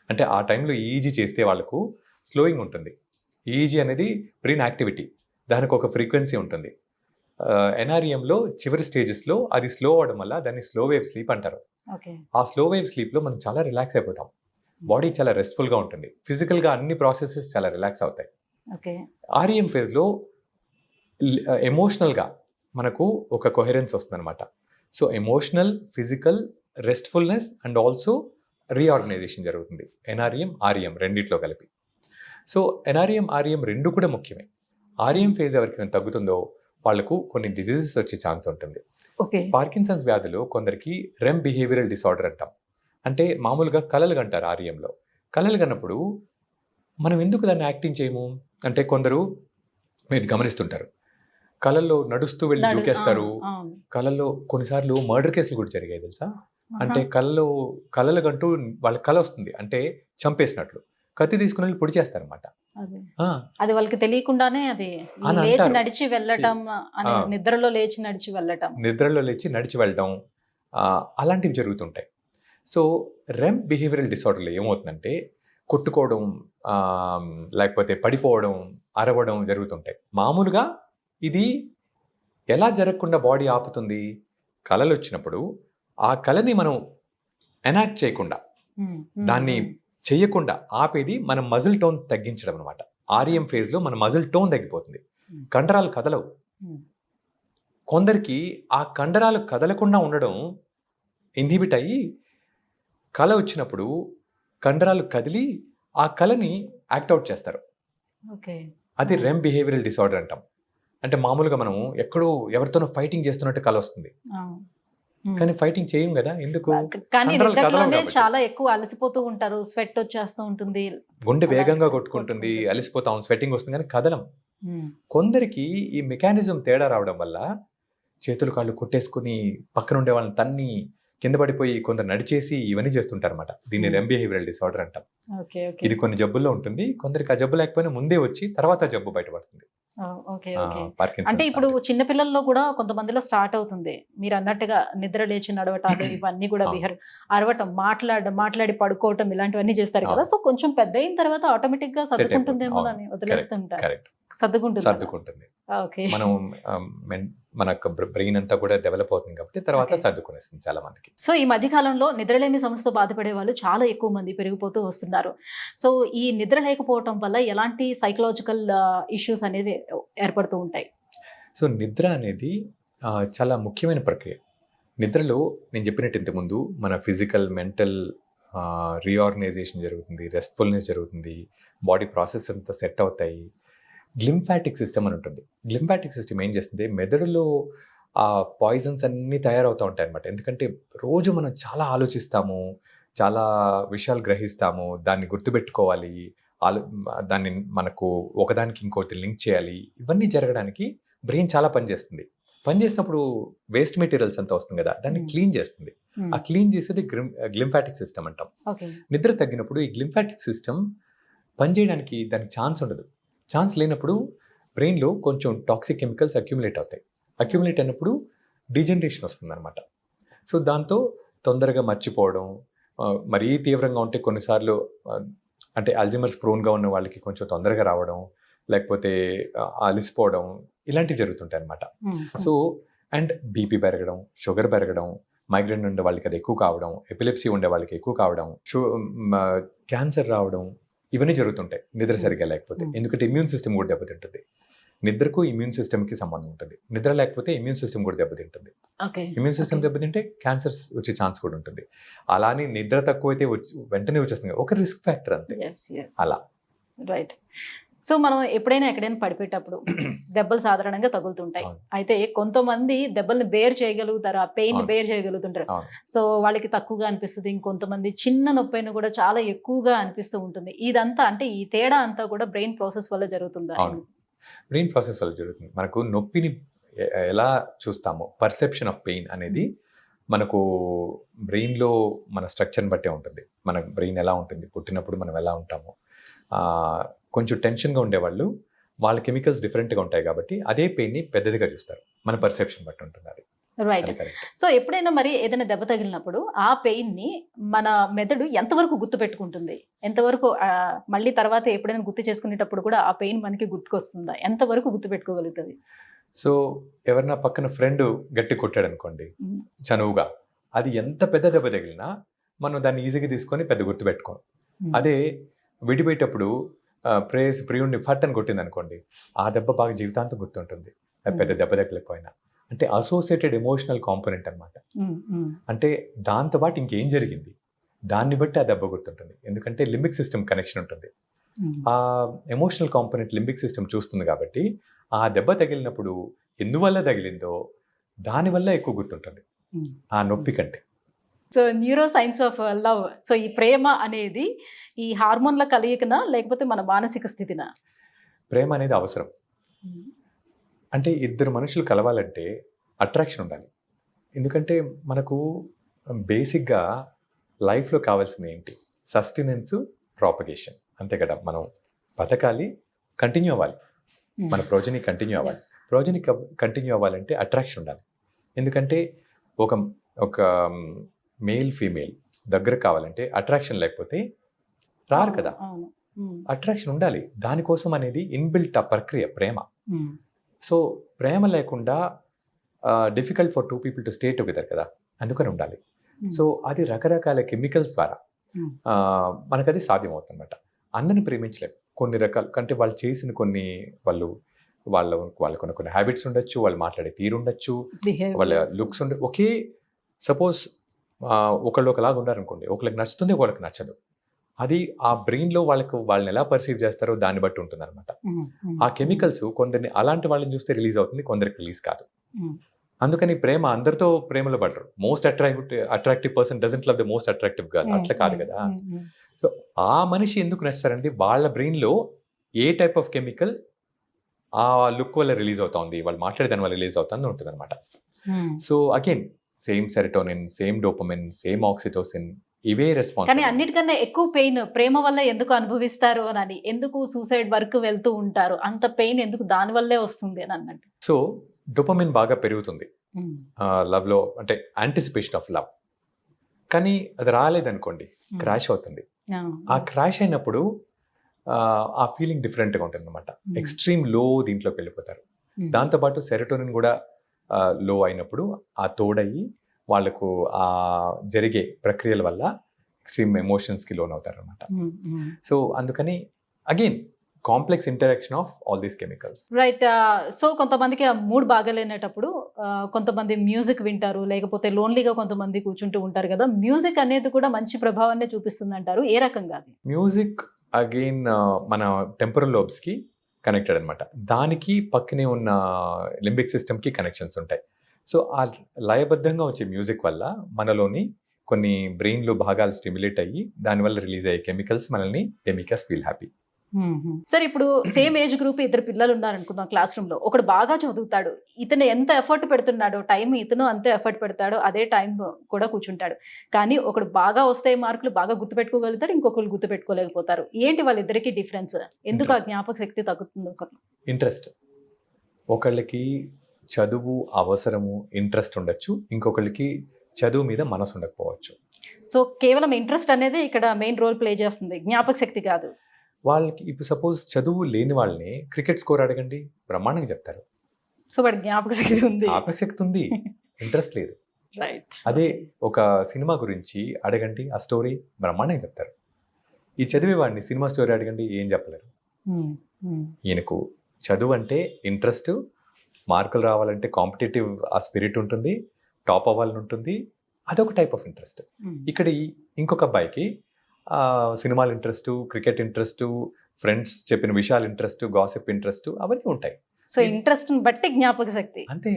అంటే ఆ టైంలో ఈజీ చేస్తే వాళ్ళకు స్లోయింగ్ ఉంటుంది. ఈజీ అనేది బ్రెయిన్ యాక్టివిటీ, దానికి ఒక ఫ్రీక్వెన్సీ ఉంటుంది. ఎన్ఆర్ఈఎంలో చివరి స్టేజెస్లో అది స్లో అవడం వల్ల దాన్ని స్లో వేవ్ స్లీప్ అంటారు. ఆ స్లో వేవ్ స్లీప్లో మనం చాలా రిలాక్స్ అయిపోతాం, బాడీ చాలా రెస్ట్ఫుల్గా ఉంటుంది, ఫిజికల్గా అన్ని ప్రాసెసెస్ చాలా రిలాక్స్ అవుతాయి. ఆర్ఈఎం ఫేజ్లో ఎమోషనల్గా మనకు ఒక కొహెరెన్స్ వస్తుంది అనమాట. So emotional, physical restfulness and also reorganisation జరుగుతుంది ఎన్ఆర్ఈఎం, ఆర్ఈఎం రెండిట్లో కలిపి. సో ఎన్ఆర్ఈఎం, ఆర్ఈఎం రెండు కూడా ముఖ్యమే. ఆర్ఈఎం ఫేజ్ ఎవరికైనా తగ్గుతుందో వాళ్ళకు కొన్ని డిజీజెస్ వచ్చే ఛాన్స్ ఉంటుంది. ఓకే. పార్కిన్సన్స్ వ్యాధిలో కొందరికి రెమ్ బిహేవియరల్ డిసార్డర్ అంటాం. అంటే మామూలుగా కలలు కంటారు ఆర్యంలో. కలలు కన్నప్పుడు మనం ఎందుకు దాన్ని యాక్టింగ్ చేయము? అంటే కొందరు మీరు గమనిస్తుంటారు. కలల్లో నడుస్తూ వెళ్ళి దూకేస్తారు. అవును. కలల్లో కొన్నిసార్లు మర్డర్ కేసులు కూడా జరిగాయి తెలుసా? అంటే ఆహా! కలలు కంటూ వాళ్ళకి కల వస్తుంది. అంటే చంపేసినట్లు. కత్తి తీసుకొని వెళ్ళి పొడి చేస్తారనమాట. అదే. ఆ! అది వాళ్ళకి తెలియకుండానే అది అని లేచి అంటారు. నడిచి వెళ్ళటం ఆ! నిద్రలో లేచి నడిచి వెళ్ళటం. నిద్రలో లేచి నడిచి వెళ్ళడం అలాంటివి జరుగుతుంటాయి. సో, రెమ్ బిహేవియరల్ డిసార్డర్‌లో ఏమవుతుందంటే కొట్టుకోవడం, ఆహ్, లేకపోతే పడిపోవడం, అరవడం జరుగుతుంటాయి. మామూలుగా ఇది ఎలా జరగకుండా బాడీ ఆపుతుంది? కలలొచ్చినప్పుడు ఆ కలని మనం ఎనాక్ట్ చేయకుండా, హ్మ్. హ్మ్. దాన్ని హ్మ్. చెయ్యకుండా ఆపేది మన మజిల్ టోన్ తగ్గించడం అనమాట. ఆర్‌ఈఎం ఫేజ్‌లో మన మజిల్ టోన్ తగ్గిపోతుంది. హ్మ్. కండరాలు కదలవు. హ్మ్. కొందరికి ఆ కండరాలు కదలకుండా ఉండడం ఇన్హిబిట్ అయ్యి కల వచ్చినప్పుడు కండరాలు కదిలి ఆ కలని యాక్ట్ ఔట్ చేస్తారు. ఓకే. అది ఆ! రెమ్ బిహేవియరల్ డిసార్డర్ అంటాం. అంటే మామూలుగా మనం ఎక్కడో ఎవరితోనో ఫైటింగ్ చేస్తున్నట్టు కలొస్తుంది. ఆ! హ్మ్. కానీ ఫైటింగ్ చేయం గదా! ఎందుకు? కానీ కండరాలు కదలవు నిద్రలోనే కాబట్టి. చాలా ఎక్కువ అలసిపోతూ ఉంటారు. స్వెట్ వచ్చేస్తూ ఉంటుంది. గుండె అలాగే వేగంగా కొట్టుకుంటుంది. కొట్టుకుంటుంది. అలిసిపోతాం. స్వెటింగ్ వస్తుంది గానీ కదలం. హ్మ్. కొందరికి ఈ మెకానిజం తేడా రావడం వల్ల చేతులు, కాళ్ళు కొట్టేసుకొని పక్కనుండే వాళ్ళని తన్ని కింద పడిపోయి కొందరు నడిచేసి ఇవన్నీ చేస్తుంటారన్నమాట. దీన్ని హ్మ్. రెమ్ బిహేవియరల్ డిసార్డర్ అంటాం. ఓకే. ఓకే. ఇది కొన్ని జబ్బుల్లో ఉంటుంది. కొందరికి ఆ జబ్బు లేకపోయినా ముందే వచ్చి తర్వాత జబ్బు బయటపడుతుంది. ఓకే. ఓకే. అంటే పార్కిన్సన్స్ ఇప్పుడు లాంటిది. చిన్న పిల్లల్లో కూడా కొంతమందిలో స్టార్ట్ అవుతుంది. మీరన్నట్టుగా నిద్ర లేచి నడవటాలు ఇవన్నీ కూడా అవును. అరవటం, మాట్లాడడం, మాట్లాడి పడుకోవటం ఇలాంటివన్నీ చేస్తారు కదా! అవును. సో, కొంచెం పెద్దయిన తర్వాత ఆటోమేటిక్‌గా సెట్ అయిపోతుంది. అవును. సర్దుకుంటుందేమోనని కరెక్ట్. వదిలేస్తుంటారు. కరెక్ట్. సర్దుకుంటుందలా. సర్దుకుంటుంది. ఓకే. మనం మన యొక్క బ్రెయిన్ అంతా కూడా డెవలప్ అవుతుంది కాబట్టి తర్వాత ఓకే. సర్దుకునేస్తుంది చాలా మందికి. సో, ఈ మధ్య కాలంలో నిద్రలేమి సమస్యతో బాధపడే వాళ్ళు చాలా ఎక్కువ మంది పెరిగిపోతూ వస్తున్నారు. సో, ఈ నిద్ర లేకపోవటం వల్ల ఎలాంటి సైకలాజికల్ ఇష్యూస్ అనేవి ఏర్పడుతూ ఉంటాయి? సో, నిద్ర అనేది చాలా ముఖ్యమైన ప్రక్రియ. నిద్రలో నేను చెప్పినట్టు ఇంతకుముందు మన ఫిజికల్, మెంటల్ రీఆర్గనైజేషన్ జరుగుతుంది. రెస్ట్‌ఫుల్‌నెస్ జరుగుతుంది. బాడీ ప్రాసెస్ అంతా సెట్ అవుతాయి. గ్లింఫాటిక్ సిస్టమ్ అని ఉంటుంది. గ్లింఫాటిక్ సిస్టమ్ ఏం చేస్తుంది మెదడులో పాయిజన్స్ అన్నీ తయారవుతూ ఉంటాయన్నమాట. ఎందుకంటే రోజు మనం చాలా ఆలోచిస్తాము. చాలా విషయాలు గ్రహిస్తాము. దాన్ని గుర్తుపెట్టుకోవాలి. దాన్ని మనకు ఒకదానికి ఇంకోటి లింక్ చేయాలి. ఇవన్నీ జరగడానికి బ్రెయిన్ చాలా పనిచేస్తుంది. పనిచేసినప్పుడు వేస్ట్ మెటీరియల్స్ అంతా వస్తుంది కదా! దాన్ని హ్మ్. క్లీన్ చేస్తుంది. హ్మ్. ఆ క్లీన్ చేసేది గ్లింఫాటిక్ సిస్టమ్ అంటాం. ఓకే. నిద్ర తగ్గినప్పుడు ఈ గ్లింఫాటిక్ సిస్టమ్ పనిచేయడానికి దానికి ఛాన్స్ ఉండదు. ఛాన్స్ లేనప్పుడు బ్రెయిన్‌లో కొంచెం టాక్సిక్ కెమికల్స్ అక్యుములేట్ అవుతాయి. అక్యుములేట్ అయినప్పుడు డీజనరేషన్ వస్తుందనమాట. సో, దాంతో తొందరగా మర్చిపోవడం, మరీ తీవ్రంగా ఉంటే కొన్నిసార్లు అంటే అల్జీమర్స్ ప్రోన్‌గా ఉన్న వాళ్ళకి కొంచెం తొందరగా రావడం, లేకపోతే అలిసిపోవడం ఇలాంటివి జరుగుతుంటాయన్నమాట. హ్మ్. సో, అండ్ బీపీ పెరగడం, షుగర్ పెరగడం, మైగ్రేన్ ఉండే వాళ్ళకి అది ఎక్కువ కావడం, ఎపిలెప్సీ ఉండే వాళ్ళకి ఎక్కువ కావడం, క్యాన్సర్ రావడం ఇవన్నీ జరుగుతుంటాయి నిద్ర సరిగ్గా లేకపోతే. హ్మ్. ఎందుకంటే ఇమ్యూన్ సిస్టమ్ కూడా దెబ్బతింటుంది. నిద్రకు ఇమ్యూన్ సిస్టమ్‌కి సంబంధం ఉంటుంది. నిద్ర లేకపోతే ఇమ్యూన్ సిస్టమ్ కూడా దెబ్బతింటుంది. ఓకే. Immune system okay. దెబ్బతింటే క్యాన్సర్స్ వచ్చే ఛాన్స్ కూడా ఉంటుంది. అలా అని నిద్ర తక్కువైతే వెంటనే వచ్చేస్తుంది. ఒక రిస్క్ ఫ్యాక్టర్ అంతే. యెస్. యెస్. అలా. రైట్. సో, మనం ఎప్పుడైనా ఎక్కడైనా పడిపోయేటప్పుడు దెబ్బలు సాధారణంగా తగులుతుంటాయి. అవును. అయితే కొంతమంది దెబ్బల్ని బేర్ చేయగలుగుతారు. ఆ పెయిన్‌ని అవును. బేర్ చేయగలుగుతుంటారు. అవును. సో, వాళ్ళకి తక్కువగా అనిపిస్తది. ఇంకొంతమంది చిన్న నొప్పైనా కూడా చాలా ఎక్కువగా అనిపిస్తూ ఉంటుంది. ఇదంతా అంటే ఈ తేడా అంతా కూడా బ్రెయిన్ ప్రాసెస్ వల్ల జరుగుతుందా? అవును. బ్రెయిన్ ప్రాసెస్ వల్ల జరుగుతుంది. మనకు నొప్పిని ఎలా చూస్తామో పర్సెప్షన్ ఆఫ్ పెయిన్ అనేది మనకు బ్రెయిన్‌లో మన స్ట్రక్చర్‌ని బట్టే ఉంటుంది. మన బ్రెయిన్ ఎలా ఉంటుంది, పుట్టినప్పుడు మనం ఎలా ఉంటామో. కొంచెం టెన్షన్‌గా ఉండేవాళ్ళు వాళ్ళ కెమికల్స్ డిఫరెంట్‌గా ఉంటాయి కాబట్టి అదే పెయిన్‌ని పెద్దదిగా చూస్తారు. మన పర్సెప్షన్ బట్టి ఉంటుంది అది. రైట్. అది కరెక్ట్. సో, ఎప్పుడైనా మరి ఏదైనా దెబ్బ తగిలినప్పుడు ఆ పెయిన్‌ని మన మెదడు ఎంతవరకు గుర్తుపెట్టుకుంటుంది? ఎంతవరకు మళ్ళీ తర్వాత ఎప్పుడైనా గుర్తు చేసుకునేటప్పుడు కూడా ఆ పెయిన్ మనకి గుర్తుకొస్తుందా? ఎంతవరకు గుర్తుపెట్టుకోగలుగుతది? సో, ఎవరైనా పక్కన ఫ్రెండ్ గట్టిగా కొట్టాడనుకోండి హ్మ్. చనువుగా. అది ఎంత పెద్ద దెబ్బ తగిలినా మనం దాన్ని ఈజీగా తీసుకొని పెద్ద గుర్తుపెట్టుకోం. హ్మ్. అదే విడిపోయేటప్పుడు ప్రియుడిని ఫట్ అని కొట్టిందనుకోండి, ఆ దెబ్బ బాగా జీవితాంతం గుర్తుంటుంది. అది పెద్ద దెబ్బ తగలకపోయినా. అంటే అసోసియేటెడ్ ఎమోషనల్ కాంపోనెంట్ అన్నమాట. హ్మ్. హ్మ్. అంటే దాంతో పాటు ఇంకేం జరిగింది? దాన్ని బట్టి ఆ దెబ్బ గుర్తుంటుంది. ఎందుకంటే లింబిక్ సిస్టమ్ కనెక్షన్ ఉంటుంది. హ్మ్. ఆ ఎమోషనల్ కాంపోనెంట్ లింబిక్ సిస్టమ్ చూస్తుంది కాబట్టి, ఆ దెబ్బ తగిలినప్పుడు ఎందువల్ల తగిలిందో దానివల్ల ఎక్కువ గుర్తుంటుంది ఆ నొప్పి కంటే. So neuro science of love. So ఈ ప్రేమ అనేది ఈ హార్మోన్ల కలయికనా లేకపోతే మన మానసిక స్థితినా? ప్రేమ అనేది అవసరం. అంటే ఇద్దరు మనుషులు కలవాలంటే అట్రాక్షన్ ఉండాలి. ఎందుకంటే మనకు బేసిక్గా లైఫ్లో కావాల్సింది ఏంటి? సస్టెనెన్స్, ప్రాపగేషన్, అంతే కదా. మనం బతకాలి, కంటిన్యూ అవ్వాలి, మన ప్రోజని కంటిన్యూ అవ్వాలి. ప్రోజని కంటిన్యూ అవ్వాలంటే అట్రాక్షన్ ఉండాలి. ఎందుకంటే ఒక ఒక మేల్ ఫీమేల్ దగ్గర కావాలంటే అట్రాక్షన్ లేకపోతే రారు కదా. అట్రాక్షన్ ఉండాలి. దానికోసం అనేది ఇన్బిల్ట్ ఆ ప్రక్రియ ప్రేమ. సో ప్రేమ లేకుండా difficult for two people to stay together కదా, అందుకని ఉండాలి. సో అది రకరకాల కెమికల్స్ ద్వారా మనకు అది సాధ్యం అవుతుంది అనమాట. అందరిని ప్రేమించలేము. కొన్ని రకాల కంటే వాళ్ళు చేసిన కొన్ని వాళ్ళకున్న కొన్ని హ్యాబిట్స్ ఉండొచ్చు, వాళ్ళు మాట్లాడే తీరు ఉండొచ్చు, వాళ్ళ లుక్స్ ఒకే. సపోజ్ ఒకళ్ళు ఒకలాగా ఉన్నారనుకోండి, ఒకళ్ళకి నచ్చుతుంది, ఒకళ్ళకి నచ్చదు. అది ఆ బ్రెయిన్లో వాళ్ళని ఎలా పర్సీవ్ చేస్తారో దాన్ని బట్టి ఉంటుంది అనమాట. ఆ కెమికల్స్ కొందరిని అలాంటి వాళ్ళని చూస్తే రిలీజ్ అవుతుంది, కొందరికి రిలీజ్ కాదు. అందుకని ప్రేమ అందరితో ప్రేమలో పడరు. Most attractive person doesn't love the most attractive girl, అట్లా కాదు కదా. సో ఆ మనిషి ఎందుకు నచ్చుతారంటే వాళ్ళ బ్రెయిన్లో ఏ టైప్ ఆఫ్ కెమికల్ ఆ లుక్ వల్ల రిలీజ్ అవుతుంది, వాళ్ళు మాట్లాడే దాని వల్ల రిలీజ్ అవుతుంది ఉంటుంది అనమాట. So again same serotonin, same dopamine, same oxytocin, ఇవే రెస్పాన్స్. కానీ అన్నిటికన్నా ఎక్కువ పెయిన్ ప్రేమ వల్ల ఎందుకు అనుభవిస్తారు అని, ఎందుకు సూసైడ్ వరకు వెళ్తూ ఉంటారు, అంత పెయిన్ ఎందుకు దాని వల్లే వస్తుంది అని అన్నట్టు. సో డోపమిన్ బాగా పెరుగుతుంది లవ్ లో, అంటే యాంటిసిపేషన్ ఆఫ్ లవ్. కానీ అది రాలేదనుకోండి, క్రాష్ అవుతుంది. ఆ క్రాష్ అయినప్పుడు ఆ ఫీలింగ్ డిఫరెంట్గా ఉంటుంది అనమాట. ఎక్స్ట్రీమ్ లో దీంట్లోకి వెళ్ళిపోతారు. దాంతోపాటు సెరటోనిన్ కూడా లో అయినప్పుడు ఆ తోడయ్యి వాళ్ళకు ఆ జరిగే ప్రక్రియల వల్ల ఎక్స్ట్రీమ్ ఎమోషన్స్కి లోన్ అవుతారు అనమాట. సో అందుకని again complex interaction of all these chemicals. Right. So కొంతమందికి ఆ మూడ్ బాగాలేనప్పుడు కొంతమంది మ్యూజిక్ వింటారు, లేకపోతే లోన్లీగా కొంతమంది కూర్చుంటూ ఉంటారు కదా. మ్యూజిక్ అనేది కూడా మంచి ప్రభావాన్ని చూపిస్తుంది అంటారు. ఏ రకంగా? అది మ్యూజిక్ అగైన్ మన టెంపరల్ లోబ్స్కి కనెక్టెడ్ అనమాట. దానికి పక్కనే ఉన్న లింబిక్ సిస్టమ్కి కనెక్షన్స్ ఉంటాయి. సో ఆ లయబద్ధంగా వచ్చే మ్యూజిక్ వల్ల మనలోని కొన్ని బ్రెయిన్లో భాగాలు స్టిమ్యులేట్ అయ్యి దానివల్ల రిలీజ్ అయ్యే కెమికల్స్ మనల్ని మేక్ us ఫీల్ హ్యాపీ. సరే, ఇప్పుడు సేమ్ ఏజ్ గ్రూప్ ఇద్దరు పిల్లలు ఉన్నారనుకుందాం క్లాస్ రూమ్ లో. ఒకడు బాగా చదువుతాడు, ఇతను ఎంత ఎఫర్ట్ పెడుతున్నాడో టైం ఇతను అంతే ఎఫర్ట్ పెడతాడు, అదే టైం కూడా కూర్చుంటాడు. కానీ ఒకడు బాగా వస్తాయి మార్కులు, బాగా గుర్తుపెట్టుకోగలుగుతాడు, ఇంకొకరు గుర్తుపెట్టుకోలేకపోతారు. ఏంటి వాళ్ళిద్దరికి డిఫరెన్స్? ఎందుకు ఆ జ్ఞాపక శక్తి తగ్గుతుంది? ఒకరు ఇంట్రెస్ట్, ఒకళ్ళకి చదువు అవసరము, ఇంట్రెస్ట్ ఉండొచ్చు, ఇంకొకళ్ళకి చదువు మీద మనసు ఉండకపోవచ్చు. సో కేవలం ఇంట్రెస్ట్ అనేది ఇక్కడ మెయిన్ రోల్ ప్లే చేస్తుంది, జ్ఞాపక శక్తి కాదు. వాళ్ళకి ఇప్పుడు సపోజ్ చదువు లేని వాళ్ళని క్రికెట్ స్కోర్ అడగండి, బ్రహ్మాండంగా చెప్తారు. సో వాడి జ్ఞాపక శక్తి ఉంది, జ్ఞాపక శక్తి ఉంది, ఇంట్రెస్ట్ లేదు. రైట్. అదే ఒక సినిమా గురించి అడగండి, ఆ స్టోరీ బ్రహ్మాండంగా చెప్తారు. ఈ చదివే వాడిని సినిమా స్టోరీ అడగండి, ఏం చెప్పలేరు. ఈయనకు చదువు అంటే ఇంట్రెస్ట్, మార్కులు రావాలంటే కాంపిటేటివ్ ఆ స్పిరిట్ ఉంటుంది, టాప్ అవ్వాలని ఉంటుంది, అదొక టైప్ ఆఫ్ ఇంట్రెస్ట్. ఇక్కడ ఇంకొక అబ్బాయికి సినిమాలు ఇంట్రెస్ట్, క్రికెట్ ఇంట్రెస్ట్, ఫ్రెండ్స్ చెప్పిన విషయాలు ఇంట్రెస్ట్, గాసిప్ ఇంట్రెస్ట్, అవన్నీ ఉంటాయి. సో ఇంట్రెస్ట్ బట్టి జ్ఞాపక శక్తి అంతే.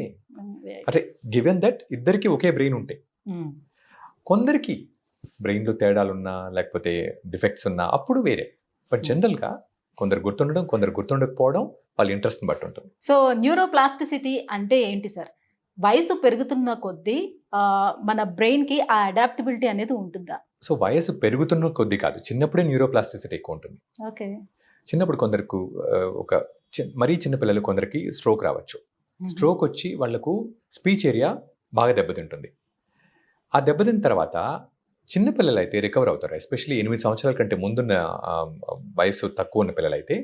అంటే గివెన్ దట్ ఇద్దరికి ఒకే బ్రెయిన్ ఉంటాయి. కొందరికి బ్రెయిన్లో తేడాలున్నా లేకపోతే డిఫెక్ట్స్ ఉన్నా అప్పుడు వేరే. బట్ జనరల్గా కొందరు గుర్తుండడం, కొందరు గుర్తుండకపోవడం వాళ్ళ ఇంట్రెస్ట్ని బట్టి ఉంటుంది. సో న్యూరోప్లాస్టిసిటీ అంటే ఏంటి సార్? వయసు పెరుగుతున్న కొద్దీ మన బ్రెయిన్కి ఆ అడాప్టబిలిటీ అనేది ఉంటుందా? సో వయసు పెరుగుతున్న కొద్దీ కాదు, చిన్నప్పుడే న్యూరోప్లాస్టిసిటీ ఎక్కువ ఉంటుంది. ఓకే. చిన్నప్పుడు కొందరికి మరీ చిన్నపిల్లలు కొందరికి స్ట్రోక్ రావచ్చు. స్ట్రోక్ వచ్చి వాళ్లకు స్పీచ్ ఏరియా బాగా దెబ్బతింటుంది. ఆ దెబ్బతిన్న తర్వాత చిన్నపిల్లలు అయితే రికవర్ అవుతారు. ఎస్పెషల్లీ 8 సంవత్సరాల కంటే ముందున్న వయసు తక్కువ ఉన్న పిల్లలు అయితే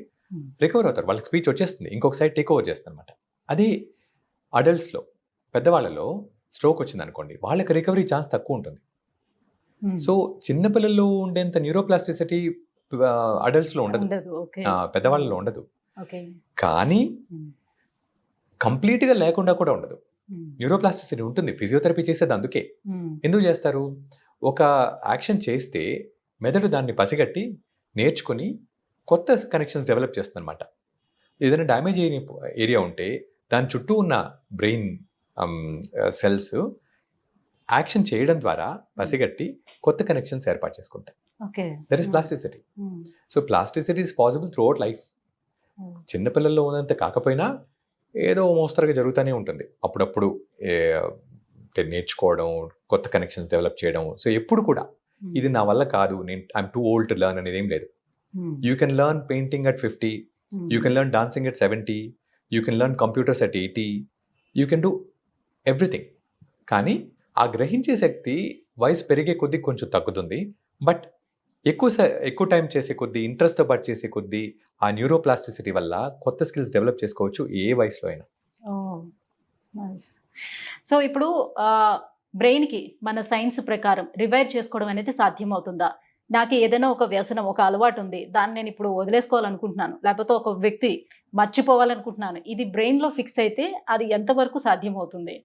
రికవర్ అవుతారు, వాళ్ళకి స్పీచ్ వచ్చేస్తుంది, ఇంకొక సైడ్ టేక్ ఓవర్ చేస్తుంది అనమాట. అదే అడల్ట్స్లో, పెద్దవాళ్ళలో స్ట్రోక్ వచ్చింది అనుకోండి, వాళ్ళకి రికవరీ ఛాన్స్ తక్కువ ఉంటుంది. సో చిన్నపిల్లల్లో ఉండేంత న్యూరోప్లాస్టిసిటీ అడల్ట్స్లో ఉండదు, పెద్దవాళ్ళలో ఉండదు. కానీ కంప్లీట్గా లేకుండా కూడా ఉండదు. న్యూరోప్లాస్టిసిటీ ఉంటుంది, ఫిజియోథెరపీ చేసేది అందుకే. ఎందుకు చేస్తారు? ఒక యాక్షన్ చేస్తే మెదడు దాన్ని పసిగట్టి నేర్చుకుని కొత్త కనెక్షన్స్ డెవలప్ చేస్తుంది అనమాట. ఏదైనా డ్యామేజ్ ఏరియా ఉంటే దాని చుట్టూ ఉన్న బ్రెయిన్ సెల్స్ యాక్షన్ చేయడం ద్వారా పసిగట్టి కొత్త కనెక్షన్స్ ఏర్పాటు చేసుకుంటాయి. Okay. That is plasticity. So plasticity is possible through out life. చిన్నపిల్లల్లో ఉన్నంత కాకపోయినా ఏదో మోస్తరుగా జరుగుతూనే ఉంటుంది. అప్పుడప్పుడు నేర్చుకోవడం, కొత్త కనెక్షన్స్ డెవలప్ చేయడం. సో ఎప్పుడు కూడా ఇది నా వల్ల కాదు, నేను I'm two old to learn అనేది ఏం లేదు. You can learn painting at 50, you can learn dancing at 70, you can learn computers at 80, you can do everything. కానీ ఆ గ్రహించే శక్తి వయసు పెరిగే కొద్దీ కొంచెం తగ్గుతుంది. బట్ ఎక్కువ టైం చేసే కొద్దీ, ఇంట్రెస్ట్తో పాటు చేసే కొద్దీ ఆ న్యూరోప్లాస్టిసిటీ వల్ల కొత్త స్కిల్స్ డెవలప్ చేసుకోవచ్చు ఏ వయసులో అయినా. సో ఇప్పుడు బ్రెయిన్కి మన సైన్స్ ప్రకారం రివైర్ చేసుకోవడం అనేది సాధ్యమవుతుందా? నాకు ఏదైనా ఒక వ్యసనం, ఒక అలవాటు ఉంది, దాన్ని నేను ఇప్పుడు వదిలేసుకోవాలనుకుంటున్నాను, లేకపోతే ఒక వ్యక్తి మర్చిపోవాలనుకుంటున్నాను, ఇది బ్రెయిన్లో ఫిక్స్ అయితే అది ఎంతవరకు సాధ్యమవుతుంది?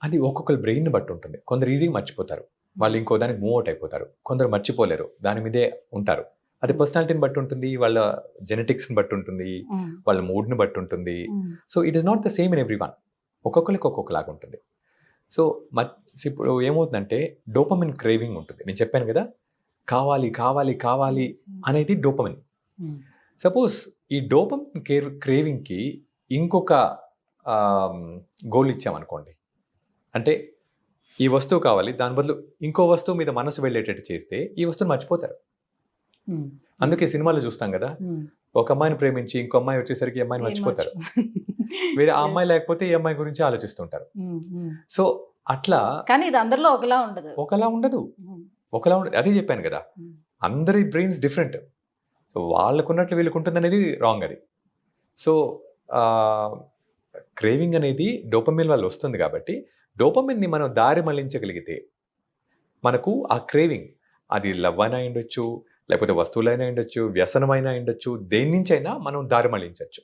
అది ఒక్కొక్కరు బ్రెయిన్ బట్టి ఉంటుంది. కొందరు ఈజీగా మర్చిపోతారు, వాళ్ళు ఇంకో దానికి మూవ్ అవుట్ అయిపోతారు. కొందరు మర్చిపోలేరు, దాని మీదే ఉంటారు. అది పర్సనాలిటీని బట్టి ఉంటుంది, వాళ్ళ జెనెటిక్స్ని బట్టి ఉంటుంది, వాళ్ళ మూడ్ని బట్టి ఉంటుంది. So it is not the same in every one. ఒక్కొక్కరికి ఒక్కొక్కలాగా ఉంటుంది. సో ఇప్పుడు ఏమవుతుందంటే డోపమిన్ క్రేవింగ్ ఉంటుంది. నేను చెప్పాను కదా, కావాలి కావాలి కావాలి అనేది డోపమిన్. సపోజ్ ఈ డోపమిన్ క్రేవింగ్కి ఇంకొక గోల్ ఇచ్చామనుకోండి, అంటే ఈ వస్తువు కావాలి, దాని బదులు ఇంకో వస్తువు మీద మనసు వెళ్ళేటట్టు చేస్తే ఈ వస్తువుని మర్చిపోతారు. అందుకే సినిమాలో చూస్తాం కదా, ఒక అమ్మాయిని ప్రేమించి ఇంకో అమ్మాయి వచ్చేసరికి ఈ అమ్మాయిని మర్చిపోతారు. వేరే ఆ అమ్మాయి లేకపోతే ఈ అమ్మాయి గురించి ఆలోచిస్తుంటారు. సో అట్లా, కానీ ఇది అందరిలో ఒకలా ఉండదు. ఒకలా ఉండదు. అదే చెప్పాను కదా, అందరి బ్రెయిన్స్ డిఫరెంట్. సో వాళ్ళకున్నట్లు వీళ్ళకు ఉంటుంది అనేది రాంగ్ అది. సో క్రేవింగ్ అనేది డోపమిన్ వల్ల వస్తుంది కాబట్టి డోపమిన్ని మనం దారి మళ్లించగలిగితే మనకు ఆ క్రేవింగ్, అది లవ్ అయినా ఉండొచ్చు, లేకపోతే వస్తువులైనా ఉండొచ్చు, వ్యసనమైనా ఉండొచ్చు, దేని నుంచైనా మనం దారి మళ్లించవచ్చు.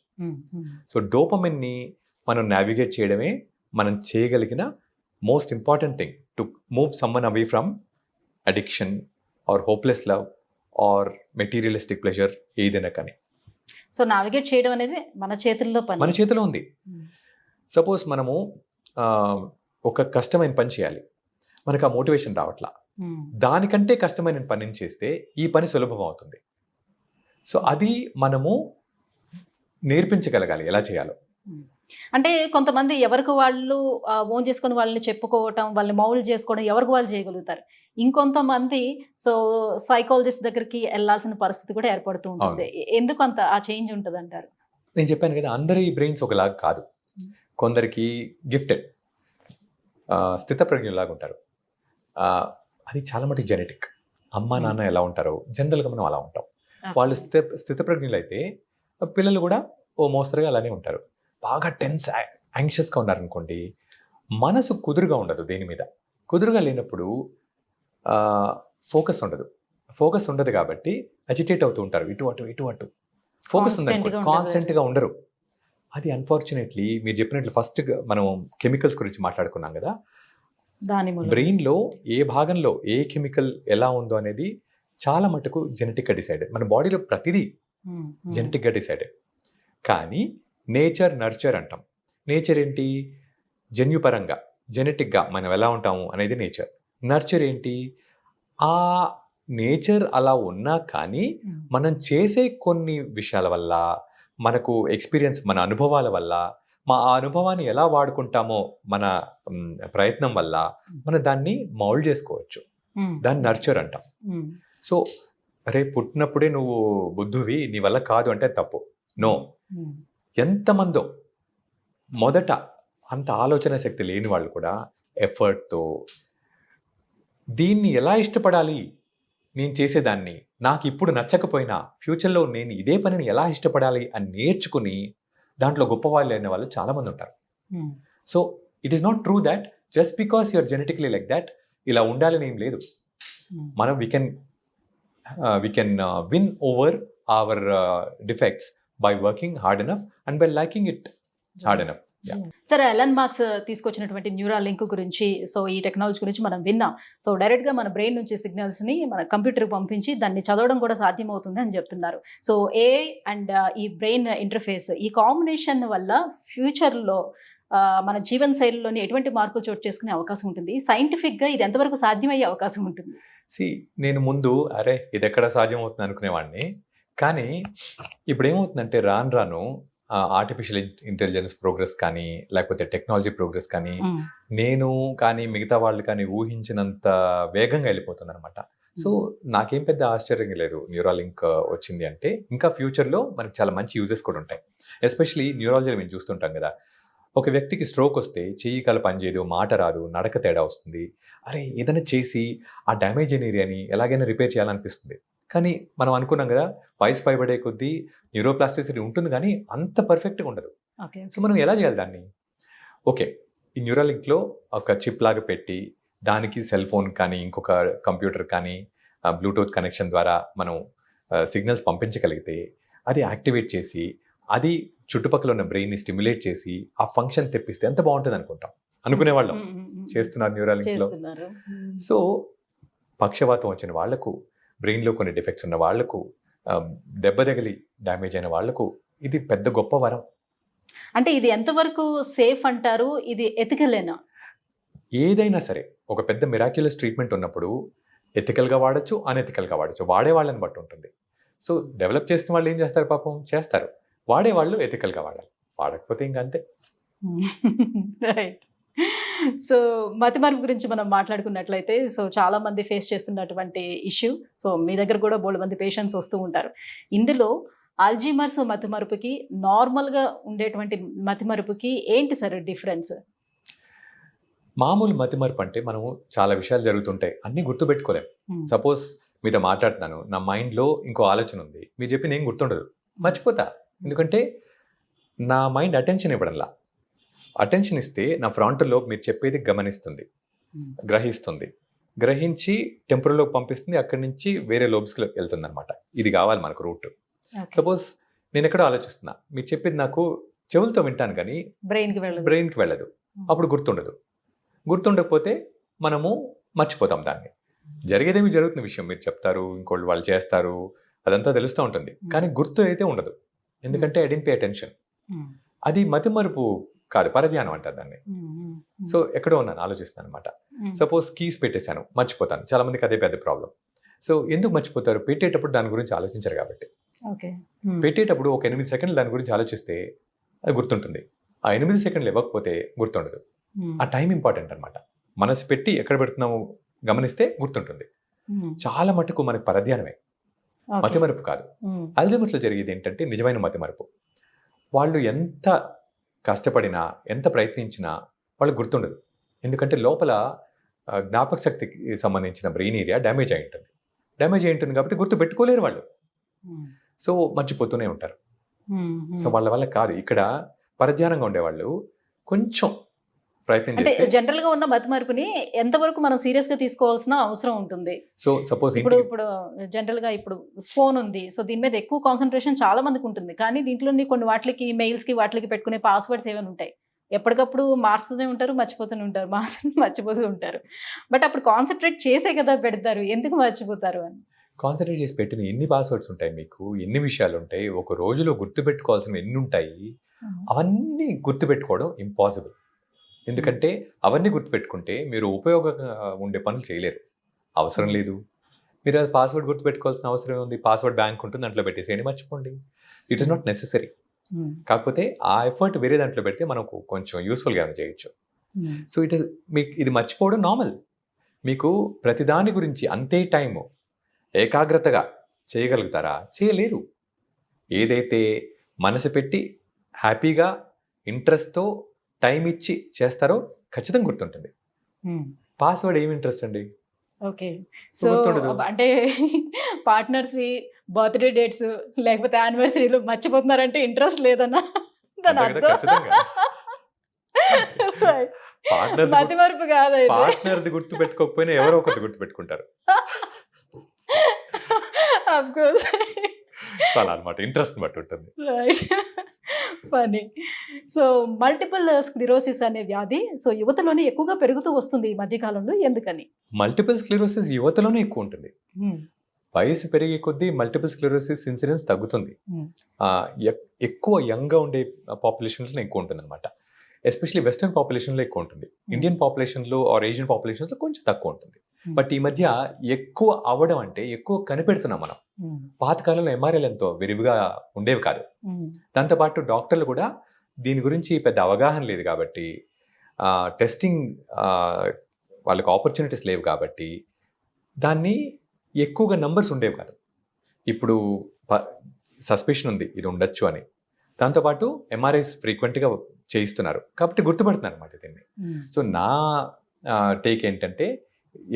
సో డోపమిన్ని మనం నావిగేట్ చేయడమే మనం చేయగలిగిన most important thing to move someone away from addiction or hopeless love or materialistic pleasure, ఏదైనా కానీ. సో నావిగేట్ చేయడం అనేది మన చేతుల్లో పని, మన చేతిలో ఉంది. సపోజ్ మనము ఒక కష్టమైన పని చేయాలి, మనకు ఆ మోటివేషన్ రావట్లా, దానికంటే కష్టమైన పనిని చేస్తే ఈ పని సులభం అవుతుంది. సో అది మనము నేర్పించగలగాలి ఎలా చేయాలో. అంటే కొంతమంది ఎవరికి వాళ్ళు ఓన్ చేసుకొని వాళ్ళని చెప్పుకోవటం, వాళ్ళని మౌల్డ్ చేసుకోవడం ఎవరికి వాళ్ళు చేయగలుగుతారు. ఇంకొంతమంది సో సైకాలజిస్ట్ దగ్గరికి వెళ్ళాల్సిన పరిస్థితి కూడా ఏర్పడుతూ ఉంటుంది. ఎందుకు అంత ఆ చేంజ్ ఉంటుంది అంటారు? నేను చెప్పాను కదా, అందరి బ్రెయిన్స్ ఒకలాగా కాదు. కొందరికి గిఫ్టెడ్, స్థితప్రజ్ఞులాగా ఉంటారు. అది చాలా మటుకు జెనెటిక్. అమ్మ నాన్న ఎలా ఉంటారో జనరల్గా మనం అలా ఉంటాం. వాళ్ళు స్థితప్రజ్ఞులు అయితే పిల్లలు కూడా ఓ మోస్తరుగా అలానే ఉంటారు. బాగా టెన్స్ యాంగ్షియస్గా ఉన్నారనుకోండి, మనసు కుదురుగా ఉండదు. దేని మీద కుదురుగా లేనప్పుడు ఫోకస్ ఉండదు కాబట్టి అజిటేట్ అవుతూ ఉంటారు, ఇటు అటు. ఫోకస్ ఉందనుకోండి, కాన్స్టెంట్గా ఉండరు. అది అన్ఫార్చునేట్లీ మీరు చెప్పినట్లు ఫస్ట్ మనం కెమికల్స్ గురించి మాట్లాడుకున్నాం కదా, బ్రెయిన్లో ఏ భాగంలో ఏ కెమికల్ ఎలా ఉందో అనేది చాలా మటుకు జెనెటిక్గా డిసైడెడ్. మన బాడీలో ప్రతిదీ జెనెటిక్గా డిసైడెడ్. కానీ నేచర్ నర్చర్ అంటాం. నేచర్ ఏంటి? జన్యుపరంగా జెనెటిక్గా మనం ఎలా ఉంటాము అనేది నేచర్. నర్చర్ ఏంటి? ఆ నేచర్ అలా ఉన్నా కానీ మనం చేసే కొన్ని విషయాల వల్ల, మనకు ఎక్స్పీరియన్స్, మన అనుభవాల వల్ల, ఆ అనుభవాన్ని ఎలా వాడుకుంటామో మన ప్రయత్నం వల్ల మనం దాన్ని మౌల్డ్ చేసుకోవచ్చు. దాన్ని నర్చర్ అంటాం. సో అరే పుట్టినప్పుడే నువ్వు బుద్ధువి, నీ వల్ల కాదు అంటే తప్పు. నో. ఎంతమందో మొదట అంత ఆలోచన శక్తి లేని వాళ్ళు కూడా ఎఫర్ట్తో దీన్ని ఎలా ఇష్టపడాలి, నేను చేసేదాన్ని నాకు ఇప్పుడు నచ్చకపోయినా ఫ్యూచర్లో నేను ఇదే పనిని ఎలా ఇష్టపడాలి అని నేర్చుకుని దాంట్లో గొప్పవాళ్ళు అయిన వాళ్ళు చాలామంది ఉంటారు. So it is not true that just because you're genetically like that ఇలా ఉండాలని ఏం లేదు. మనం we can win over our defects by working hard enough and by liking it hard enough. సరే, ఎలన్ మార్క్స్ తీసుకొచ్చినటువంటి న్యూరల్ లింక్ గురించి, so ఈ technology గురించి మనం విన్నాం. సో డైరెక్ట్గా మన బ్రెయిన్ నుంచి సిగ్నల్స్ని మన కంప్యూటర్కి పంపించి దాన్ని చదవడం కూడా సాధ్యమవుతుంది అని చెప్తున్నారు. సో ఏఐ అండ్ ఈ బ్రెయిన్ ఇంటర్ఫేస్, ఈ కాంబినేషన్ వల్ల ఫ్యూచర్లో మన జీవన శైలిలోని ఎటువంటి మార్పులు చోటు చేసుకునే అవకాశం ఉంటుంది? సైంటిఫిక్‌గా ఇది ఎంతవరకు సాధ్యమయ్యే అవకాశం ఉంటుంది? నేను ముందు అరే! ఇదెక్కడ సాధ్యం అవుతుంది అనుకునేవాడిని. కానీ ఇప్పుడేమవుతుందంటే రాను రాను ఆర్టిఫిషియల్ ఇంటెలిజెన్స్ ప్రోగ్రెస్ కానీ, లేకపోతే టెక్నాలజీ ప్రోగ్రెస్ కానీ, హ్మ్. నేను కానీ, మిగతా వాళ్ళు కానీ ఊహించినంత వేగంగా వెళ్ళిపోతుందనమాట. సో, నాకేం పెద్ద ఆశ్చర్యం లేదు న్యూరాలింక్ వచ్చింది అంటే. ఇంకా ఫ్యూచర్‌లో మనకి చాలా మంచి యూజెస్ కూడా ఉంటాయి. ఎస్పెషల్లీ న్యూరాలజీలో మేము చూస్తుంటాం గదా! ఒక వ్యక్తికి స్ట్రోక్ వస్తే చెయ్యి కాలు పనిచేయదు, మాట రాదు, నడక తేడా వస్తుంది. అరే! ఏదైనా చేసి ఆ డ్యామేజ్ అయిన ఏరియాని ఎలాగైనా రిపేర్ చేయాలనిపిస్తుంది. కానీ మనం అనుకున్నాం గదా! వయసు పైబడే కొద్దీ న్యూరోప్లాస్టిసిటీ ఉంటుంది గానీ అంత పర్ఫెక్ట్‌గా ఉండదు. ఓకే. సో, మనం ఎలా చేయాలి దాన్ని? ఓకే. ఈ న్యూరాలింక్‌లో ఒక చిప్ లాగా పెట్టి, దానికి సెల్ ఫోన్ కానీ, ఇంకొక కంప్యూటర్ కానీ, బ్లూటూత్ కనెక్షన్ ద్వారా మనం సిగ్నల్స్ పంపించగలిగితే, అది యాక్టివేట్ చేసి, అది చుట్టుపక్కల ఉన్న బ్రెయిన్‌ని స్టిమ్యులేట్ చేసి, ఆ ఫంక్షన్ తెప్పిస్తే ఎంత బావుంటదనుకుంటాం. అనుకునేవాళ్ళం. హ్మ్. హ్మ్. హ్మ్. చేస్తున్నారు న్యూరాలింక్‌లో. చేస్తున్నారు. హ్మ్. సో, పక్షవాతం వచ్చిన వాళ్ళకు, బ్రెయిన్‌లో కొన్ని డిఫెక్ట్స్ ఉన్న వాళ్ళకు, దెబ్బ తగిలి డ్యామేజ్ అయిన వాళ్ళకు ఇది పెద్ద గొప్ప వరం. అంటే ఇది ఎంతవరకు సేఫ్ అంటారు? ఇది ఎథికలేనా? ఏదైనా సరే, ఒక పెద్ద మిరాక్యులస్ ట్రీట్మెంట్ ఉన్నప్పుడు ఎథికల్‌గా వాడొచ్చు, అనెథికల్‌గా వాడొచ్చు. వాడే వాళ్ళని బట్టి ఉంటుంది. సో, డెవలప్ చేసిన వాళ్ళు ఏం చేస్తారు పాపం? చేస్తారు. వాడేవాళ్ళు ఎథికల్‌గా వాడాలి. వాడకపోతే ఇంక అంతే. రైట్. సో, మతిమరుపు గురించి మనం మాట్లాడుకున్నట్లయితే, సో చాలా మంది ఫేస్ చేస్తున్నటువంటి ఇష్యూ. సో, మీ దగ్గర కూడా బోలెడుమంది పేషెంట్స్ వస్తూ ఉంటారు. ఇందులో అల్జీమర్స్ మతిమరుపుకి, నార్మల్‌గా ఉండేటువంటి మతిమరుపుకి ఏంటి సార్ డిఫరెన్స్? మామూలు మతిమరుపు అంటే మనము చాలా విషయాలు జరుగుతుంటాయి. అన్నీ గుర్తుపెట్టుకోలేం. హ్మ్. సపోజ్ మీతో మాట్లాడుతున్నాను. నా మైండ్‌లో ఇంకో ఆలోచన ఉంది. మీరు చెప్పింది ఏం గుర్తుండదు. మర్చిపోతా. ఎందుకంటే నా మైండ్ అటెన్షన్ ఇవ్వడంలా. అటెన్షన్ ఇస్తే నా ఫ్రంటల్ లోబ్ మీరు చెప్పేది గమనిస్తుంది, హ్మ్. గ్రహిస్తుంది. గ్రహించి టెంపోరల్ లోబ్ పంపిస్తుంది. అక్కడి నుంచి వేరే లోబ్స్‌కి వెళ్తుందనమాట. ఇది కావాలి మనకు రూట్. ఓకే. సపోజ్ నేనెక్కడో ఆలోచిస్తున్నా. మీరు చెప్పేది నాకు చెవులతో వింటాను గానీ బ్రెయిన్‌కి వెళ్ళదు. బ్రెయిన్‌కి వెళ్ళదు. అప్పుడు గుర్తుండదు. గుర్తుండకపోతే మనము మర్చిపోతాం దాన్ని. జరిగేదేమి జరుగుతున్న విషయం. మీరు చెప్తారు, ఇంకోళ్ళు వాళ్ళు చేస్తారు. అదంతా తెలుస్తూ ఉంటుంది. కానీ గుర్తు అయితే ఉండదు. ఎందుకంటే ఐ డిడ్ంట్ పే అటెన్షన్. హ్మ్. అది మతిమరుపు కాదు. పరధ్యానం అంటారు దాన్ని. హ్మ్. హ్మ్. సో, ఎక్కడో ఉన్నాను ఆలోచిస్తాననమాట. హ్మ్. సపోజ్ కీస్ పెట్టేశాను. మర్చిపోతాను. చాలా మందికి అదే పెద్ద ప్రాబ్లమ్. సో, ఎందుకు మర్చిపోతారు? పెట్టేటప్పుడు దాని గురించి ఆలోచించరు కాబట్టి. ఓకే. హ్మ్. పెట్టేటప్పుడు ఒక 8 సెకండ్లు దాని గురించి ఆలోచిస్తే అది గుర్తుంటుంది. ఆ 8 సెకండ్లు ఇవ్వకపోతే గుర్తుండదు. హ్మ్. ఆ టైం ఇంపార్టెంట్ అనమాట. మనసు పెట్టి ఎక్కడ పెడుతున్నామో గమనిస్తే గుర్తుంటుంది. హ్మ్. చాలా మటుకు మనకు పరధ్యానమే. ఓకే. మతిమరుపు కాదు. హ్మ్. అల్జీమర్స్‌లో జరిగేది ఏంటంటే నిజమైన మతిమరుపు. వాళ్ళు ఎంత కష్టపడినా, ఎంత ప్రయత్నించినా వాళ్ళకి గుర్తుండదు. ఎందుకంటే లోపల జ్ఞాపక శక్తికి సంబంధించిన బ్రెయిన్ ఏరియా డ్యామేజ్ అయి ఉంటుంది. డ్యామేజ్ అయి ఉంటుంది కాబట్టి గుర్తుపెట్టుకోలేరు వాళ్ళు. హ్మ్. సో, మర్చిపోతూనే ఉంటారు. హ్మ్. సో, హ్మ్. వాళ్ళ వల్ల కాదు. ఇక్కడ పరధ్యానంగా ఉండేవాళ్ళు కొంచెం ప్రయత్నం అంటే చేస్తే జనరల్‌గా ఉన్న మతిమరుపుని ఎంతవరకు మనం సీరియస్‌గా తీసుకోవాల్సిన అవసరం ఉంటుంది? సో, సపోజ్ ఇప్పుడు ఇంటికి ఇప్పుడు జనరల్‌గా ఇప్పుడు ఫోన్ ఉంది. సో, దీని మీద ఎక్కువ కాన్సంట్రేషన్ చాలా మందికుంటుంది. కానీ దీంట్లోని కొన్ని వాటిలకి మెయిల్స్‌కి వాటిలకి పెట్టుకునే పాస్వర్డ్స్ ఏవైనా ఉంటాయి. ఎప్పటికప్పుడు మార్చుతూనే ఉంటారు, మర్చిపోతూనే ఉంటారు. మర్చిపోతూ ఉంటారు. బట్ అప్పుడు కాన్సంట్రేట్ చేసే కదా పెడతారు. ఎందుకు మర్చిపోతారు అని? కాన్సంట్రేట్ చేసి పెట్టిన ఎన్ని పాస్వర్డ్స్ ఉంటాయి మీకు? ఎన్ని విషయాలుంటాయి? ఒక రోజులో గుర్తుపెట్టుకోవాల్సినవి ఎన్నుంటాయి? హ్మ్. అవన్నీ గుర్తుపెట్టుకోవడం ఇంపాసిబుల్. ఎందుకంటే అవన్నీ గుర్తుపెట్టుకుంటే మీరు ఉపయోగంగా ఉండే పనులు చేయలేరు. అవసరం హ్మ్. లేదు. మీరు ఆ పాస్వర్డ్ గుర్తుపెట్టుకోవాల్సిన అవసరం ఏముంది? పాస్వర్డ్ బ్యాంక్ ఉంటుంది. దాంట్లో పెట్టేసేయండి మర్చిపోండి. It is not necessary. హ్మ్. కాకపోతే ఆ ఎఫర్ట్ వేరే దాంట్లో పెడితే మనకు కొంచెం యూజ్‌ఫుల్‌గా చేయొచ్చు. హ్మ్. సో, మీకు ఇది మర్చిపోవడం నార్మల్. మీకు ప్రతిదాని గురించి అంతే టైము ఏకాగ్రతగా చేయగలుగుతారా? చేయలేరు. ఏదైతే మనసు పెట్టి హ్యాపీగా, ఇంట్రెస్ట్‌తో టైమ్ ఇచ్చి చేస్తారో ఖచ్చితంగా గుర్తుంటుంది. హ్మ్. పాస్వర్డ్ ఏమి ఇంట్రెస్ట్ అండి? ఓకే. సో, సో, గుర్తుండదు. అంటే పార్ట్నర్స్‌వి బర్త్‌డే డేట్స్ లేకపోతే యానివర్సరీలు మర్చిపోతున్నారంటే ఇంట్రెస్ట్ లేదనా? దాని అంతే కదా! అర్థం? ఖచ్చితంగా. రైట్. పార్ట్నర్‌ది మతిమరుపు కాదైతే. పార్ట్నర్‌ది గుర్తుపెట్టుకోకపోయినా ఎవరో ఒకరిది గుర్తుపెట్టుకుంటారు. Of course. సో, అలా అన్నమాట. ఇంట్రెస్ట్‌ని బట్టి ఉంటుంది. Right. Funny. So, multiple sclerosis అనే వ్యాధి సో, యువతలోనే ఎక్కువగా పెరుగుతూ వస్తుంది ఈ మధ్య కాలంలో. ఎందుకని? మల్టిపుల్ స్క్లెరోసిస్ యువతలోనే ఎక్కువ ఉంటుంది. హ్మ్. వయసు పెరిగే కొద్దీ మల్టిపుల్ స్క్లెరోసిస్ ఇన్సిడెన్స్ తగ్గుతుంది. హ్మ్. ఎక్కువ యంగ్‌గా ఉండే పాపులేషన్స్‌లో ఎక్కువ ఉంటుందన్నమాట. ఎస్పెషల్లీ వెస్టర్న్ పాపులేషన్లో ఎక్కువ ఉంటుంది. ఇండియన్ పాపులేషన్లో ఆర్ ఏషియన్ పాపులేషన్లో కొంచెం తక్కువ ఉంటుంది. బట్ ఈ మధ్య ఎక్కువ అవ్వడం అంటే ఎక్కువ కనిపెడుతున్నాం మనం. పాతకాలంలో ఎంఆర్ఐలు ఎంతో విరివిగా ఉండేవి కాదు. దాంతోపాటు డాక్టర్లు కూడా దీని గురించి పెద్ద అవగాహన లేదు కాబట్టి, టెస్టింగ్ వాళ్ళకి ఆపర్చునిటీస్ లేవు కాబట్టి దాన్ని ఎక్కువగా నంబర్స్ ఉండేవి కాదు. ఇప్పుడు సస్పిషన్ ఉంది ఇది ఉండొచ్చు అని. దాంతోపాటు ఎంఆర్ఐస్ ఫ్రీక్వెంట్గా చేయిస్తున్నారు కాబట్టి గుర్తుపడుతున్నారు అనమాట దీన్ని. సో నా టేక్ ఏంటంటే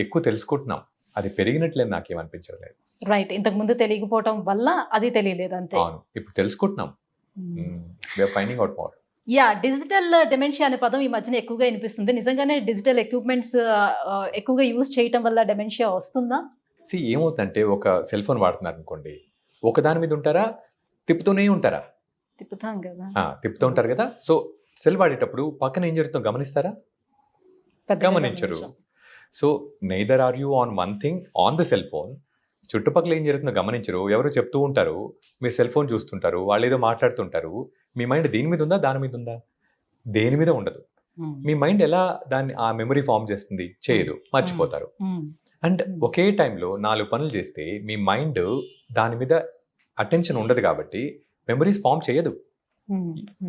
ఎక్కువ తెలుసుకుంటున్నాం, అది పెరిగినట్లేదు నాకేమనిపించడం లేదు. రైట్, ఇంతకు ముందు తెలియకపోవటం వల్ల అది తెలియలేదు అంతే. అవును, ఇప్పుడు తెలుసుకుంటున్నాం. Finding out more. Yeah, digital dementia అనే పదం ఈ మధ్యన ఎక్కువగా వినిపిస్తుంది. నిజంగానే డిజిటల్ ఎక్విప్మెంట్స్ ఎక్కువగా యూజ్ చేయటం వల్ల డెమెన్షియా వస్తుందా? ఏమవుతుందంటే ఒక సెల్ ఫోన్ వాడుతున్నారు అనుకోండి, ఒక దాని మీద ఉంటారా, తిప్పుతూనే ఉంటారా? తిప్పుతాం కదా. తిప్పుతూ ఉంటారు కదా. సో సెల్ వాడేటప్పుడు పక్కన ఏం జరుగుతుందో గమనిస్తారా? గమనించరు. So neither are you on one thing on the cell phone, చుట్టుపక్కల ఏం జరుగుతుందో గమనించరు. ఎవరు చెప్తూ ఉంటారు, మీరు సెల్ ఫోన్ చూస్తుంటారు, వాళ్ళు ఏదో మాట్లాడుతుంటారు. మీ మైండ్ దీని మీద ఉందా, దాని మీద ఉందా? దేని మీద ఉండదు. మీ మైండ్ ఎలా దాన్ని ఆ మెమరీ ఫామ్ చేస్తుంది? చేయదు, మర్చిపోతారు. అండ్ ఒకే టైంలో 4 పనులు చేస్తే మీ మైండ్ దాని మీద అటెన్షన్ ఉండదు కాబట్టి మెమరీస్ ఫామ్ చేయదు.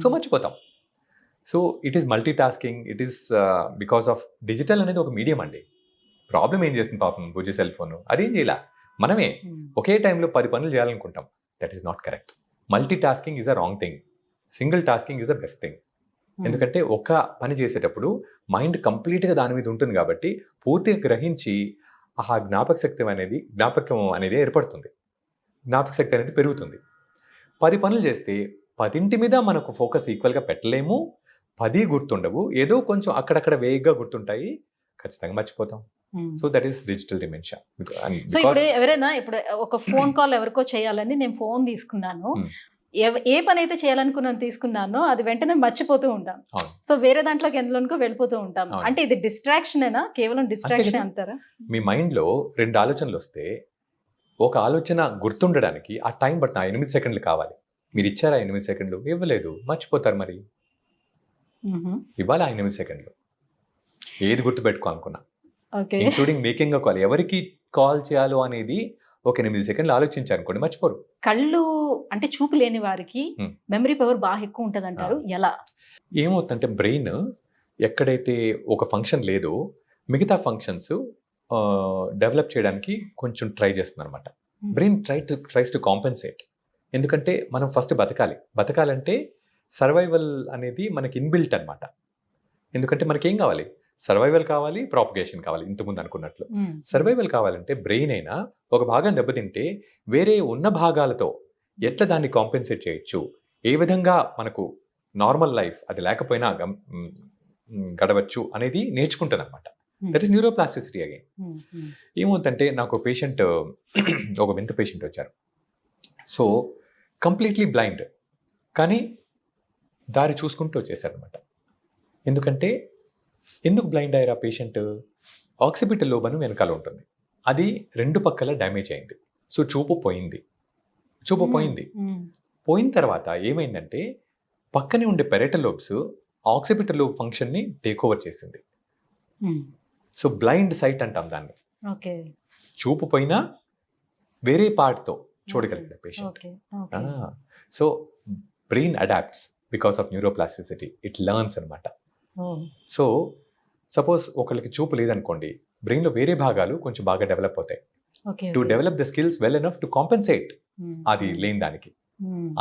సో మర్చిపోతాం. So it is multi tasking. It is because of digital అనేది ఒక మీడియం అండి. ప్రాబ్లం ఏం చేస్తుంది పాపం పూజ సెల్ ఫోన్, అదేం చేయాల. మనమే ఒకే టైంలో 10 పనులు చేయాలనుకుంటాం. That is not correct. Multitasking is a wrong thing. Single tasking is the best thing. ఎందుకంటే ఒక పని చేసేటప్పుడు మైండ్ కంప్లీట్గా దాని మీద ఉంటుంది కాబట్టి పూర్తిగా గ్రహించి ఆ జ్ఞాపకం అనేది ఏర్పడుతుంది. జ్ఞాపక శక్తి అనేది పెరుగుతుంది. 10 పనులు చేస్తే 10 మీద మనకు ఫోకస్ ఈక్వల్గా పెట్టలేము. 10 గుర్తుండవు, ఏదో కొంచెం అక్కడక్కడ వేగంగా గుర్తుంటాయి, ఖచ్చితంగా మర్చిపోతాం. So that is digital dementia. So ఇప్పుడు ఎవరైనా ఇప్పుడు ఒక ఫోన్ కాల్ ఎవరికో చేయాలని నేను ఫోన్ తీసుకున్నాను, ఏ పని అయితే చేయాలనుకున్నాను తీసుకున్నానో అది వెంటనే మర్చిపోతూ ఉంటాం. సో వేరే దాంట్లోకి ఎందులోనికో వెళ్ళిపోతూ ఉంటాం. అంటే ఇది డిస్ట్రాక్షనేనా? కేవలం డిస్ట్రాక్షన్ అంటారా? మీ మైండ్లో 2 ఆలోచనలు వస్తే ఒక ఆలోచన గుర్తుండడానికి ఆ టైం పడుతుంది. 8 సెకండ్లు కావాలి. మీరు ఇచ్చారా 8 సెకండ్లు? ఇవ్వలేదు, మర్చిపోతారు. మరి ఇవ్వాలి 8 సెకండ్లు. ఏది గుర్తుపెట్టుకోవాలనుకున్నా, ఇంక్లూడింగ్ మేకింగ్ కాల్, ఎవరికి కాల్ చేయాలో అనేది ఒక 8 సెకండ్లు ఆలోచించారనుకోండి, మర్చిపోరు. కళ్ళు అంటే చూపు లేని వారికి మెమరీ పవర్ బాగా ఎక్కువ ఉంటుంది అంటారు. ఎలా? ఏమవుతుందంటే బ్రెయిన్ ఎక్కడైతే ఒక ఫంక్షన్ లేదో మిగతా ఫంక్షన్స్ డెవలప్ చేయడానికి కొంచెం ట్రై చేస్తుంది అనమాట. Brain tries to compensate. ఎందుకంటే మనం ఫస్ట్ బతకాలంటే సర్వైవల్ అనేది మనకి ఇన్బిల్ట్ అనమాట. ఎందుకంటే మనకేం కావాలి? సర్వైవల్ కావాలి, ప్రాపగేషన్ కావాలి. ఇంతకుముందు అనుకున్నట్లు సర్వైవల్ కావాలంటే బ్రెయిన్ అయినా ఒక భాగం దెబ్బతింటే వేరే ఉన్న భాగాలతో ఎట్లా దాన్ని కాంపెన్సేట్ చేయొచ్చు, ఏ విధంగా మనకు నార్మల్ లైఫ్ అది లేకపోయినా గడవచ్చు అనేది నేర్చుకుంటుంది అనమాట. That is neuroplasticity again. ఏమవుతుందంటే నాకు పేషెంట్, ఒక వింత పేషెంట్ వచ్చారు. సో కంప్లీట్లీ బ్లైండ్, కానీ దారి చూసుకుంటూ వచ్చేసారనమాట. ఎందుకు బ్లైండ్ అయ్యారు ఆ పేషెంట్? ఆక్సిపిటల్ లోబ్ అని వెనకాల ఉంటుంది, అది 2 పక్కల డ్యామేజ్ అయింది. సో చూపు పోయింది. పోయిన తర్వాత ఏమైందంటే పక్కనే ఉండే పెరైటల్ లోబ్స్ ఆక్సిపిటల్ లోబ్ ఫంక్షన్ని టేక్ ఓవర్ చేసింది. సో బ్లైండ్ సైట్ అంటాం దాన్ని. చూపు పోయినా వేరే పార్ట్తో చూడగలిగిన patient. So brain adapts because of neuroplasticity. It learns అనమాట. సో సపోజ్ ఒకరికి చూపు లేదనుకోండి, బ్రెయిన్లో వేరే భాగాలు కొంచెం బాగా డెవలప్ అవుతాయి. To develop the skills well enough to compensate అది లేని దానికి.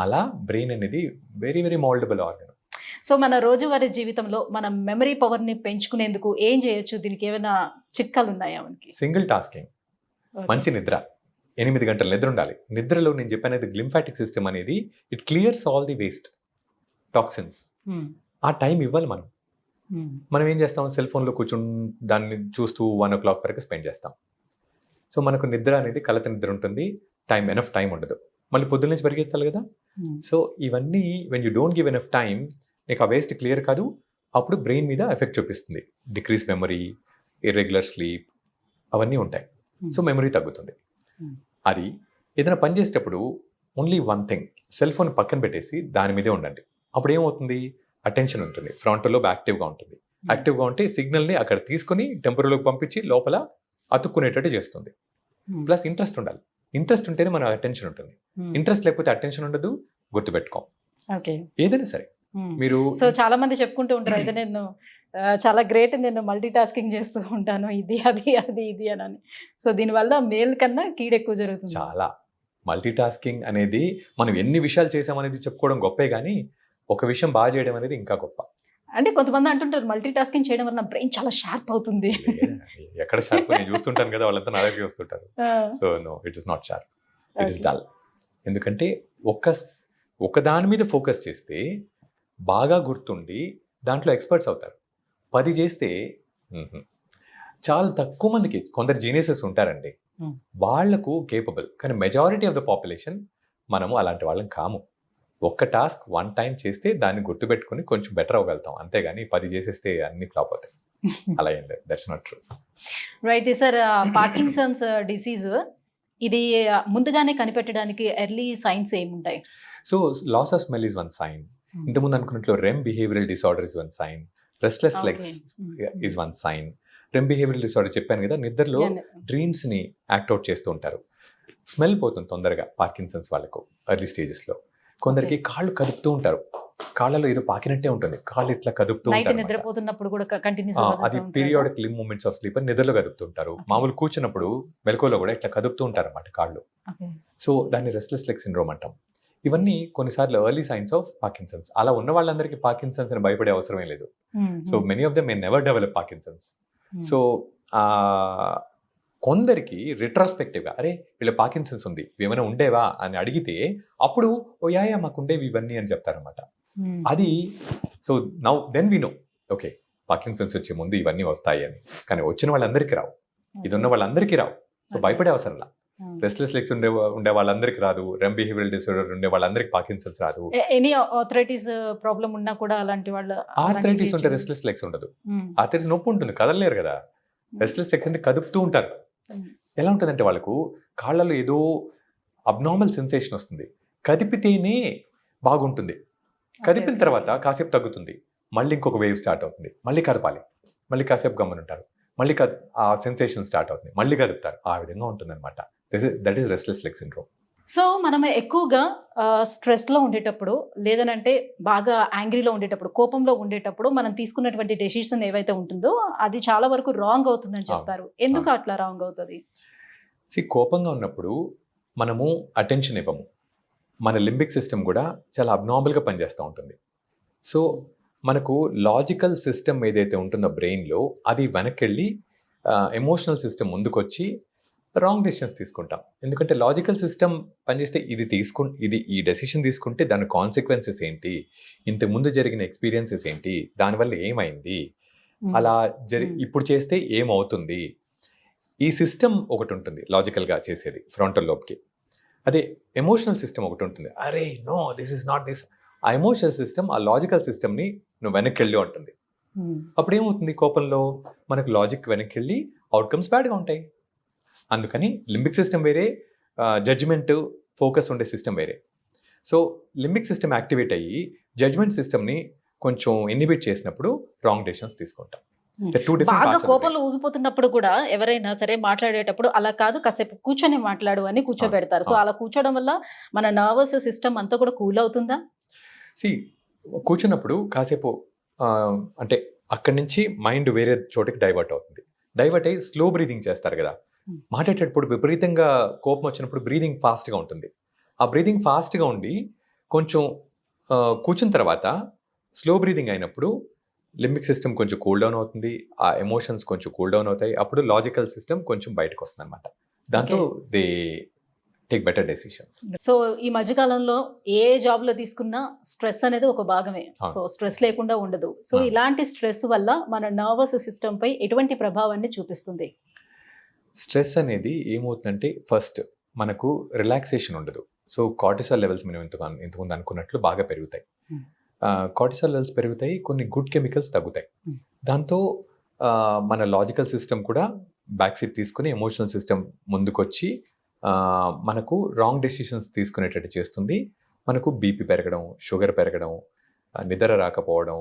అలా బ్రెయిన్ అనేది very very mouldable organ. So మన రోజువారీ జీవితంలో మన మెమరీ పవర్ని పెంచుకునేందుకు ఏం చేయొచ్చు? దీనికి ఏమైనా చిట్కాలు ఉన్నాయా మనకి? సింగిల్ టాస్కింగ్, మంచి నిద్ర, 8 గంటల నిద్ర ఉండాలి. నిద్రలో నేను చెప్పనేది లింఫాటిక్ సిస్టమ్ అనేది it clears all the waste toxins. ఆ టైం ఇవ్వాలి మనం. మనం ఏం చేస్తాం? సెల్ ఫోన్లో కూర్చుని దాన్ని చూస్తూ 1 o'clock వరకు స్పెండ్ చేస్తాం. సో మనకు నిద్ర అనేది కలత నిద్ర ఉంటుంది, ఎనఫ్ టైం ఉండదు. మళ్ళీ పొద్దున్న నుంచి పరిగెత్తాలి కదా. సో ఇవన్నీ when you don't give enough time, నీకు ఆ వేస్ట్ క్లియర్ కాదు. అప్పుడు బ్రెయిన్ మీద ఎఫెక్ట్ చూపిస్తుంది. డిక్రీస్ మెమరీ, ఇర్రెగ్యులర్ స్లీప్, అవన్నీ ఉంటాయి. సో మెమరీ తగ్గుతుంది. అది ఏదైనా పని చేసేటప్పుడు ఓన్లీ 1 thing, సెల్ ఫోన్ పక్కన పెట్టేసి దాని మీదే ఉండండి. అప్పుడు ఏమవుతుంది? అటెన్షన్ ఉంటుంది, ఫ్రంటల్ లోబ్ యాక్టివ్గా ఉంటుంది. యాక్టివ్గా ఉంటే సిగ్నల్ని అక్కడ తీసుకొని టెంపరీలోకి పంపించి లోపల అతుక్కునేటట్టు చేస్తుంది. ప్లస్ ఇంట్రెస్ట్ ఉండాలి. ఇంట్రెస్ట్ ఉంటేనే మన అటెన్షన్ ఉంటుంది. ఇంట్రెస్ట్ లేకపోతే అటెన్షన్ ఉండదు. గుర్తుపెట్టుకో, ఓకే. ఏదైనా సరే మీరు సో చాలా మంది చెప్పుకుంటూ ఉంటారు అయితే నేను చాలా గ్రేట్, నేను మల్టీ టాస్కింగ్ చేస్తూ ఉంటాను, ఇది అది అది ఇది అని. సో దీనివల్ల మేల్ కన్నా కీడు ఎక్కువ జరుగుతుంది. చాలా మల్టీ టాస్కింగ్ అనేది మనం ఎన్ని విషయాలు చేసామనేది చెప్పుకోవడం గొప్పే, కానీ ఒక విషయం బాగా చేయడం అనేది ఇంకా గొప్ప. అంటే కొంతమంది అంటుంటారు మల్టీ టాస్కింగ్ చేయడం వల్ల బ్రెయిన్ చాలా షార్ప్ అవుతుంది. ఎక్కడ షార్ప్ నేను చూస్తుంటాను కదా, వాళ్ళంతా నా దగ్గరికి వస్తుంటారు. So no, it is not sharp, it is dull. ఎందుకంటే ఒక దాని మీద ఫోకస్ చేస్తే బాగా గుర్తుండి దాంట్లో ఎక్స్పర్ట్స్ అవుతారు. 10 చేస్తే చాలా తక్కువ మందికి, కొందరు జీనియసెస్ ఉంటారండి, వాళ్లకు కేపబుల్. కానీ మెజారిటీ ఆఫ్ ద పాపులేషన్ మనము అలాంటి వాళ్ళం కాము. ఒక్క టాస్క్ 1 టైం చేస్తే దాన్ని గుర్తుపెట్టుకుని కొంచెం బెటర్ అవ్వగలుగుతాం, అంతేగాని 10 చేసేస్తే అన్ని ఫ్లాప్ అవుతాయి. అలా ఏం లేదు, that's not true. Right sir, Parkinson's disease ఇది ముందుగానే కనిపెట్టడానికి ఎర్లీ సైన్స్ ఏముంటాయి? So loss of smell is one sign. ఇంతకుముందు అనుకున్నట్లు REM behavioural disorder is one sign. Restless legs is one sign. REM behavioural disorder చెప్పాను కదా, నిద్రలో డ్రీమ్స్ ని యాక్ట్ అవుట్ చేస్తూ ఉంటారు. స్మెల్ పోతుంది తొందరగా పార్కిన్సన్స్ వాళ్ళకు ఎర్లీ స్టేజెస్ లో. కొందరికి కాళ్ళు కదుపుతూ ఉంటారు, కాళ్ళలో ఏదో పాకినట్టే ఉంటుంది, కాళ్ళు ఇట్లా కదుపుతూ ఉంటారు. నిద్రపోతున్నప్పుడు కూడా కంటిన్యూస్ అది periodic limb movements of sleep అని నిద్రలో కదుపుతుంటారు. మామూలు కూర్చున్నప్పుడు మెలకువలో కూడా ఇట్లా కదుపుతూ ఉంటారు అన్నమాట కాళ్ళు. సో దాన్ని రెస్ట్లెస్ లెగ్ సిండ్రోమ్ అంటాం. ఇవన్నీ కొన్నిసార్లు ఎర్లీ సైన్స్ ఆఫ్ పార్కిన్సన్స్. అలా ఉన్న వాళ్ళందరికీ పార్కిన్సన్స్ అని భయపడే అవసరమే లేదు. So many of them May never develop Parkinson's. So కొందరికి రిట్రాస్పెక్టివ్గా అరే వీళ్ళ పార్కిన్సన్స్ ఉంది, ఏమైనా ఉండేవా అని అడిగితే అప్పుడు ఓ యా మాకు ఉండేవి ఇవన్నీ అని చెప్తారనమాట. అది so now then we know, okay Parkinson's వచ్చే ముందు ఇవన్నీ వస్తాయి అని. కానీ వచ్చిన వాళ్ళందరికీ రావు, ఇది ఉన్న వాళ్ళందరికీ రావు. సో భయపడే అవసరంలా. రెస్ట్లెస్ లెగ్స్ ఉండే వాళ్ళందరికీ రాదు, రెమ్ బిహేవియరల్ డిసార్డర్ ఉండే వాళ్ళందరికీ పార్కిన్సన్స్ రాదు. ఎనీ ఆర్థరైటిస్ ప్రాబ్లం ఉన్నా కూడా అలాంటి వాళ్ళు, ఆర్థరైటిస్ ఉంటే రెస్ట్లెస్ లెగ్స్ ఉండదు. ఆర్థరైటిస్ నొప్పి ఉంటుంది, కదలలేరు కదా. రెస్ట్లెస్ లెగ్స్ అంటే కదుపుతూ ఉంటారు. ఎలా ఉంటుందంటే వాళ్ళకు కాళ్ళలో ఏదో అబ్నార్మల్ సెన్సేషన్ వస్తుంది, కదిపితేనే బాగుంటుంది. కదిపిన తర్వాత కాసేపు తగ్గుతుంది, మళ్ళీ ఇంకొక వేవ్ స్టార్ట్ అవుతుంది, మళ్ళీ కదపాలి, మళ్ళీ కాసేపు గమనుంటారు, మళ్ళీ ఆ సెన్సేషన్ స్టార్ట్ అవుతుంది, మళ్ళీ కదుపుతారు. ఆ విధంగా ఉంటుందన్నమాట. That is restless leg syndrome. So మనం ఎక్కువగా స్ట్రెస్లో ఉండేటప్పుడు, లేదనంటే బాగా యాంగ్రీలో ఉండేటప్పుడు, కోపంలో ఉండేటప్పుడు మనం తీసుకున్నటువంటి డెసిషన్ ఏవైతే ఉంటుందో అది చాలా వరకు రాంగ్ అవుతుందని చెప్తారు. ఎందుకు అట్లా రాంగ్ అవుతుంది? కోపంగా ఉన్నప్పుడు మనము అటెన్షన్ ఇవ్వము, మన లింబిక్ సిస్టమ్ కూడా చాలా అబ్నార్మల్గా పనిచేస్తూ ఉంటుంది. సో మనకు లాజికల్ సిస్టమ్ ఏదైతే ఉంటుందో బ్రెయిన్లో, అది వెనక్కి ఎమోషనల్ సిస్టమ్ ముందుకొచ్చి రాంగ్ డెసిషన్స్ తీసుకుంటాం. ఎందుకంటే లాజికల్ సిస్టమ్ పనిచేస్తే ఇది ఈ డెసిషన్ తీసుకుంటే దాని కాన్సిక్వెన్సెస్ ఏంటి, ఇంతకుముందు జరిగిన ఎక్స్పీరియన్సెస్ ఏంటి, దానివల్ల ఏమైంది, అలా ఇప్పుడు చేస్తే ఏమవుతుంది. ఈ సిస్టమ్ ఒకటి ఉంటుంది లాజికల్గా చేసేది ఫ్రంటల్ లోబ్కి. అదే ఎమోషనల్ సిస్టమ్ ఒకటి ఉంటుంది, అరే no this is not this. ఆ ఎమోషనల్ సిస్టమ్ ఆ లాజికల్ సిస్టమ్ని నువ్వు వెనక్కి వెళ్ళి ఉంటుంది. అప్పుడు ఏమవుతుంది, కోపంలో మనకు లాజిక్ వెనక్కి వెళ్ళి అవుట్కమ్స్ బ్యాడ్గా ఉంటాయి. అందుకని లింబిక్ సిస్టమ్ వేరే, జడ్జిమెంట్ ఫోకస్ ఉండే సిస్టమ్ వేరే. సో లింబిక్ సిస్టమ్ యాక్టివేట్ అయ్యి జడ్జిమెంట్ సిస్టమ్ని కొంచెం ఇన్హిబిట్ చేసినప్పుడు రాంగ్ డెసిషన్స్ తీసుకుంటాం. బాగా కోపంలో ఊగిపోతున్నప్పుడు కూడా ఎవరైనా సరే మాట్లాడేటప్పుడు అలా కాదు, కాసేపు కూర్చొని మాట్లాడు అని కూర్చోబెడతారు. సో అలా కూర్చోవడం వల్ల మన నర్వస్ సిస్టమ్ అంతా కూడా కూల్ అవుతుందా? కూర్చున్నప్పుడు కాసేపు అంటే అక్కడి నుంచి మైండ్ వేరే చోటికి డైవర్ట్ అవుతుంది. డైవర్ట్ అయ్యి స్లో బ్రీదింగ్ చేస్తారు కదా. మాట్లాడేటప్పుడు విపరీతంగా కోపం వచ్చినప్పుడు బ్రీదింగ్ ఫాస్ట్గా ఉంటుంది. ఆ బ్రీదింగ్ ఫాస్ట్గా ఉండి కొంచెం కూర్చున్న తర్వాత స్లో బ్రీదింగ్ అయినప్పుడు లింబిక్ సిస్టమ్ కొంచెం కూల్ డౌన్ అవుతుంది, ఆ ఎమోషన్స్ కొంచెం కూల్ డౌన్ అవుతాయి. అప్పుడు లాజికల్ సిస్టమ్ కొంచెం బయటకు వస్తుంది అనమాట. దాంతో they take better decisions. So ఈ మధ్యకాలంలో ఏ జాబ్లో తీసుకున్నా స్ట్రెస్ అనేది ఒక భాగమే. సో స్ట్రెస్ లేకుండా ఉండదు. సో ఇలాంటి స్ట్రెస్ వల్ల మన నర్వస్ సిస్టమ్ పై ఎటువంటి ప్రభావాన్ని చూపిస్తుంది? స్ట్రెస్ అనేది ఏమవుతుందంటే ఫస్ట్ మనకు రిలాక్సేషన్ ఉండదు. సో కార్టిసాల్ లెవెల్స్ మనం ఇంతకుముందు అనుకున్నట్లు బాగా పెరుగుతాయి. కార్టిసాల్ లెవెల్స్ పెరుగుతాయి, కొన్ని గుడ్ కెమికల్స్ తగ్గుతాయి. దాంతో మన లాజికల్ సిస్టమ్ కూడా బ్యాక్ సీట్ తీసుకుని ఎమోషనల్ సిస్టమ్ ముందుకొచ్చి మనకు రాంగ్ డెసిషన్స్ తీసుకునేటట్టు చేస్తుంది. మనకు బీపీ పెరగడం, షుగర్ పెరగడం, నిద్ర రాకపోవడం,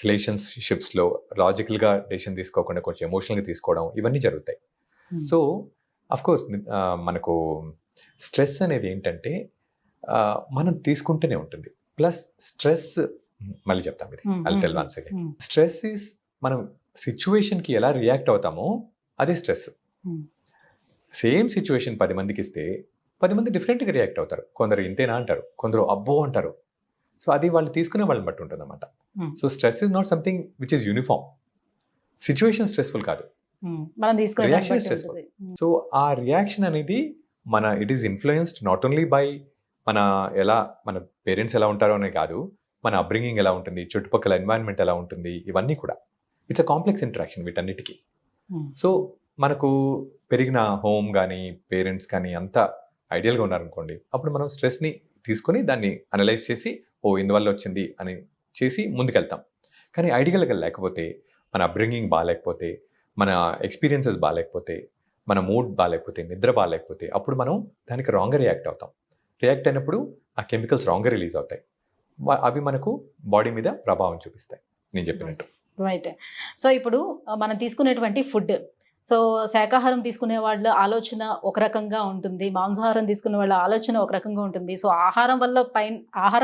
రిలేషన్షిప్స్లో లాజికల్గా డెసిషన్ తీసుకోకుండా కొంచెం ఎమోషనల్గా తీసుకోవడం, ఇవన్నీ జరుగుతాయి. సో అఫ్కోర్స్ మనకు స్ట్రెస్ అనేది ఏంటంటే మనం తీసుకుంటూనే ఉంటుంది. ప్లస్ స్ట్రెస్ మళ్ళీ చెప్తాం ఇది, అది tell once again. Stress is మనం సిచ్యువేషన్కి ఎలా రియాక్ట్ అవుతామో అదే స్ట్రెస్. సేమ్ సిచ్యువేషన్ 10 మందికి ఇస్తే 10 మంది డిఫరెంట్గా రియాక్ట్ అవుతారు. కొందరు ఇంతేనా అంటారు, కొందరు అబ్బో అంటారు. సో అది వాళ్ళు తీసుకునే వాళ్ళని బట్టి ఉంటుంది అనమాట. So stress is not something which is uniform. Situation stressful కాదు, మనం తీసుకునే రియాక్షన్ స్ట్రెస్ఫుల్. సో ఆ రియాక్షన్ అనేది it is influenced not only by మన పేరెంట్స్ ఎలా ఉంటారో అనే కాదు, మన అప్బ్రింగింగ్ ఎలా ఉంటుంది, చుట్టుపక్కల ఎన్వైరన్మెంట్ ఎలా ఉంటుంది, ఇవన్నీ కూడా ఇట్స్ అ కాంప్లెక్స్ ఇంటరాక్షన్ వీటన్నిటికీ. సో మనకు పెరిగిన హోమ్ కానీ పేరెంట్స్ కానీ అంతా ఐడియల్గా ఉన్నారనుకోండి, అప్పుడు మనం స్ట్రెస్ని తీసుకొని దాన్ని అనలైజ్ చేసి ఇందువల్ల వచ్చింది అని చేసి ముందుకెళ్తాం. కానీ ఐడియల్గా లేకపోతే, మన అప్బ్రింగింగ్ బాగాలేకపోతే, మన ఎక్స్పీరియన్సెస్ బాగాలేకపోతే, మన మూడ్ బాగాలేకపోతే, నిద్ర బాగాలేకపోతే, అప్పుడు మనం దానికి రాంగ్గా రియాక్ట్ అవుతాం. రియాక్ట్ అయినప్పుడు ఆ కెమికల్స్ రాంగ్గా రిలీజ్ అవుతాయి. అవి మనకు బాడీ మీద ప్రభావం చూపిస్తాయి నేను చెప్పినట్టు. రైట్. సో ఇప్పుడు మనం తీసుకునేటువంటి ఫుడ్, సో శాకాహారం తీసుకునే వాళ్ళ ఆలోచన ఒక రకంగా ఉంటుంది, మాంసాహారం తీసుకునే వాళ్ళ ఆలోచన ఒక రకంగా ఉంటుంది. సో ఆహారం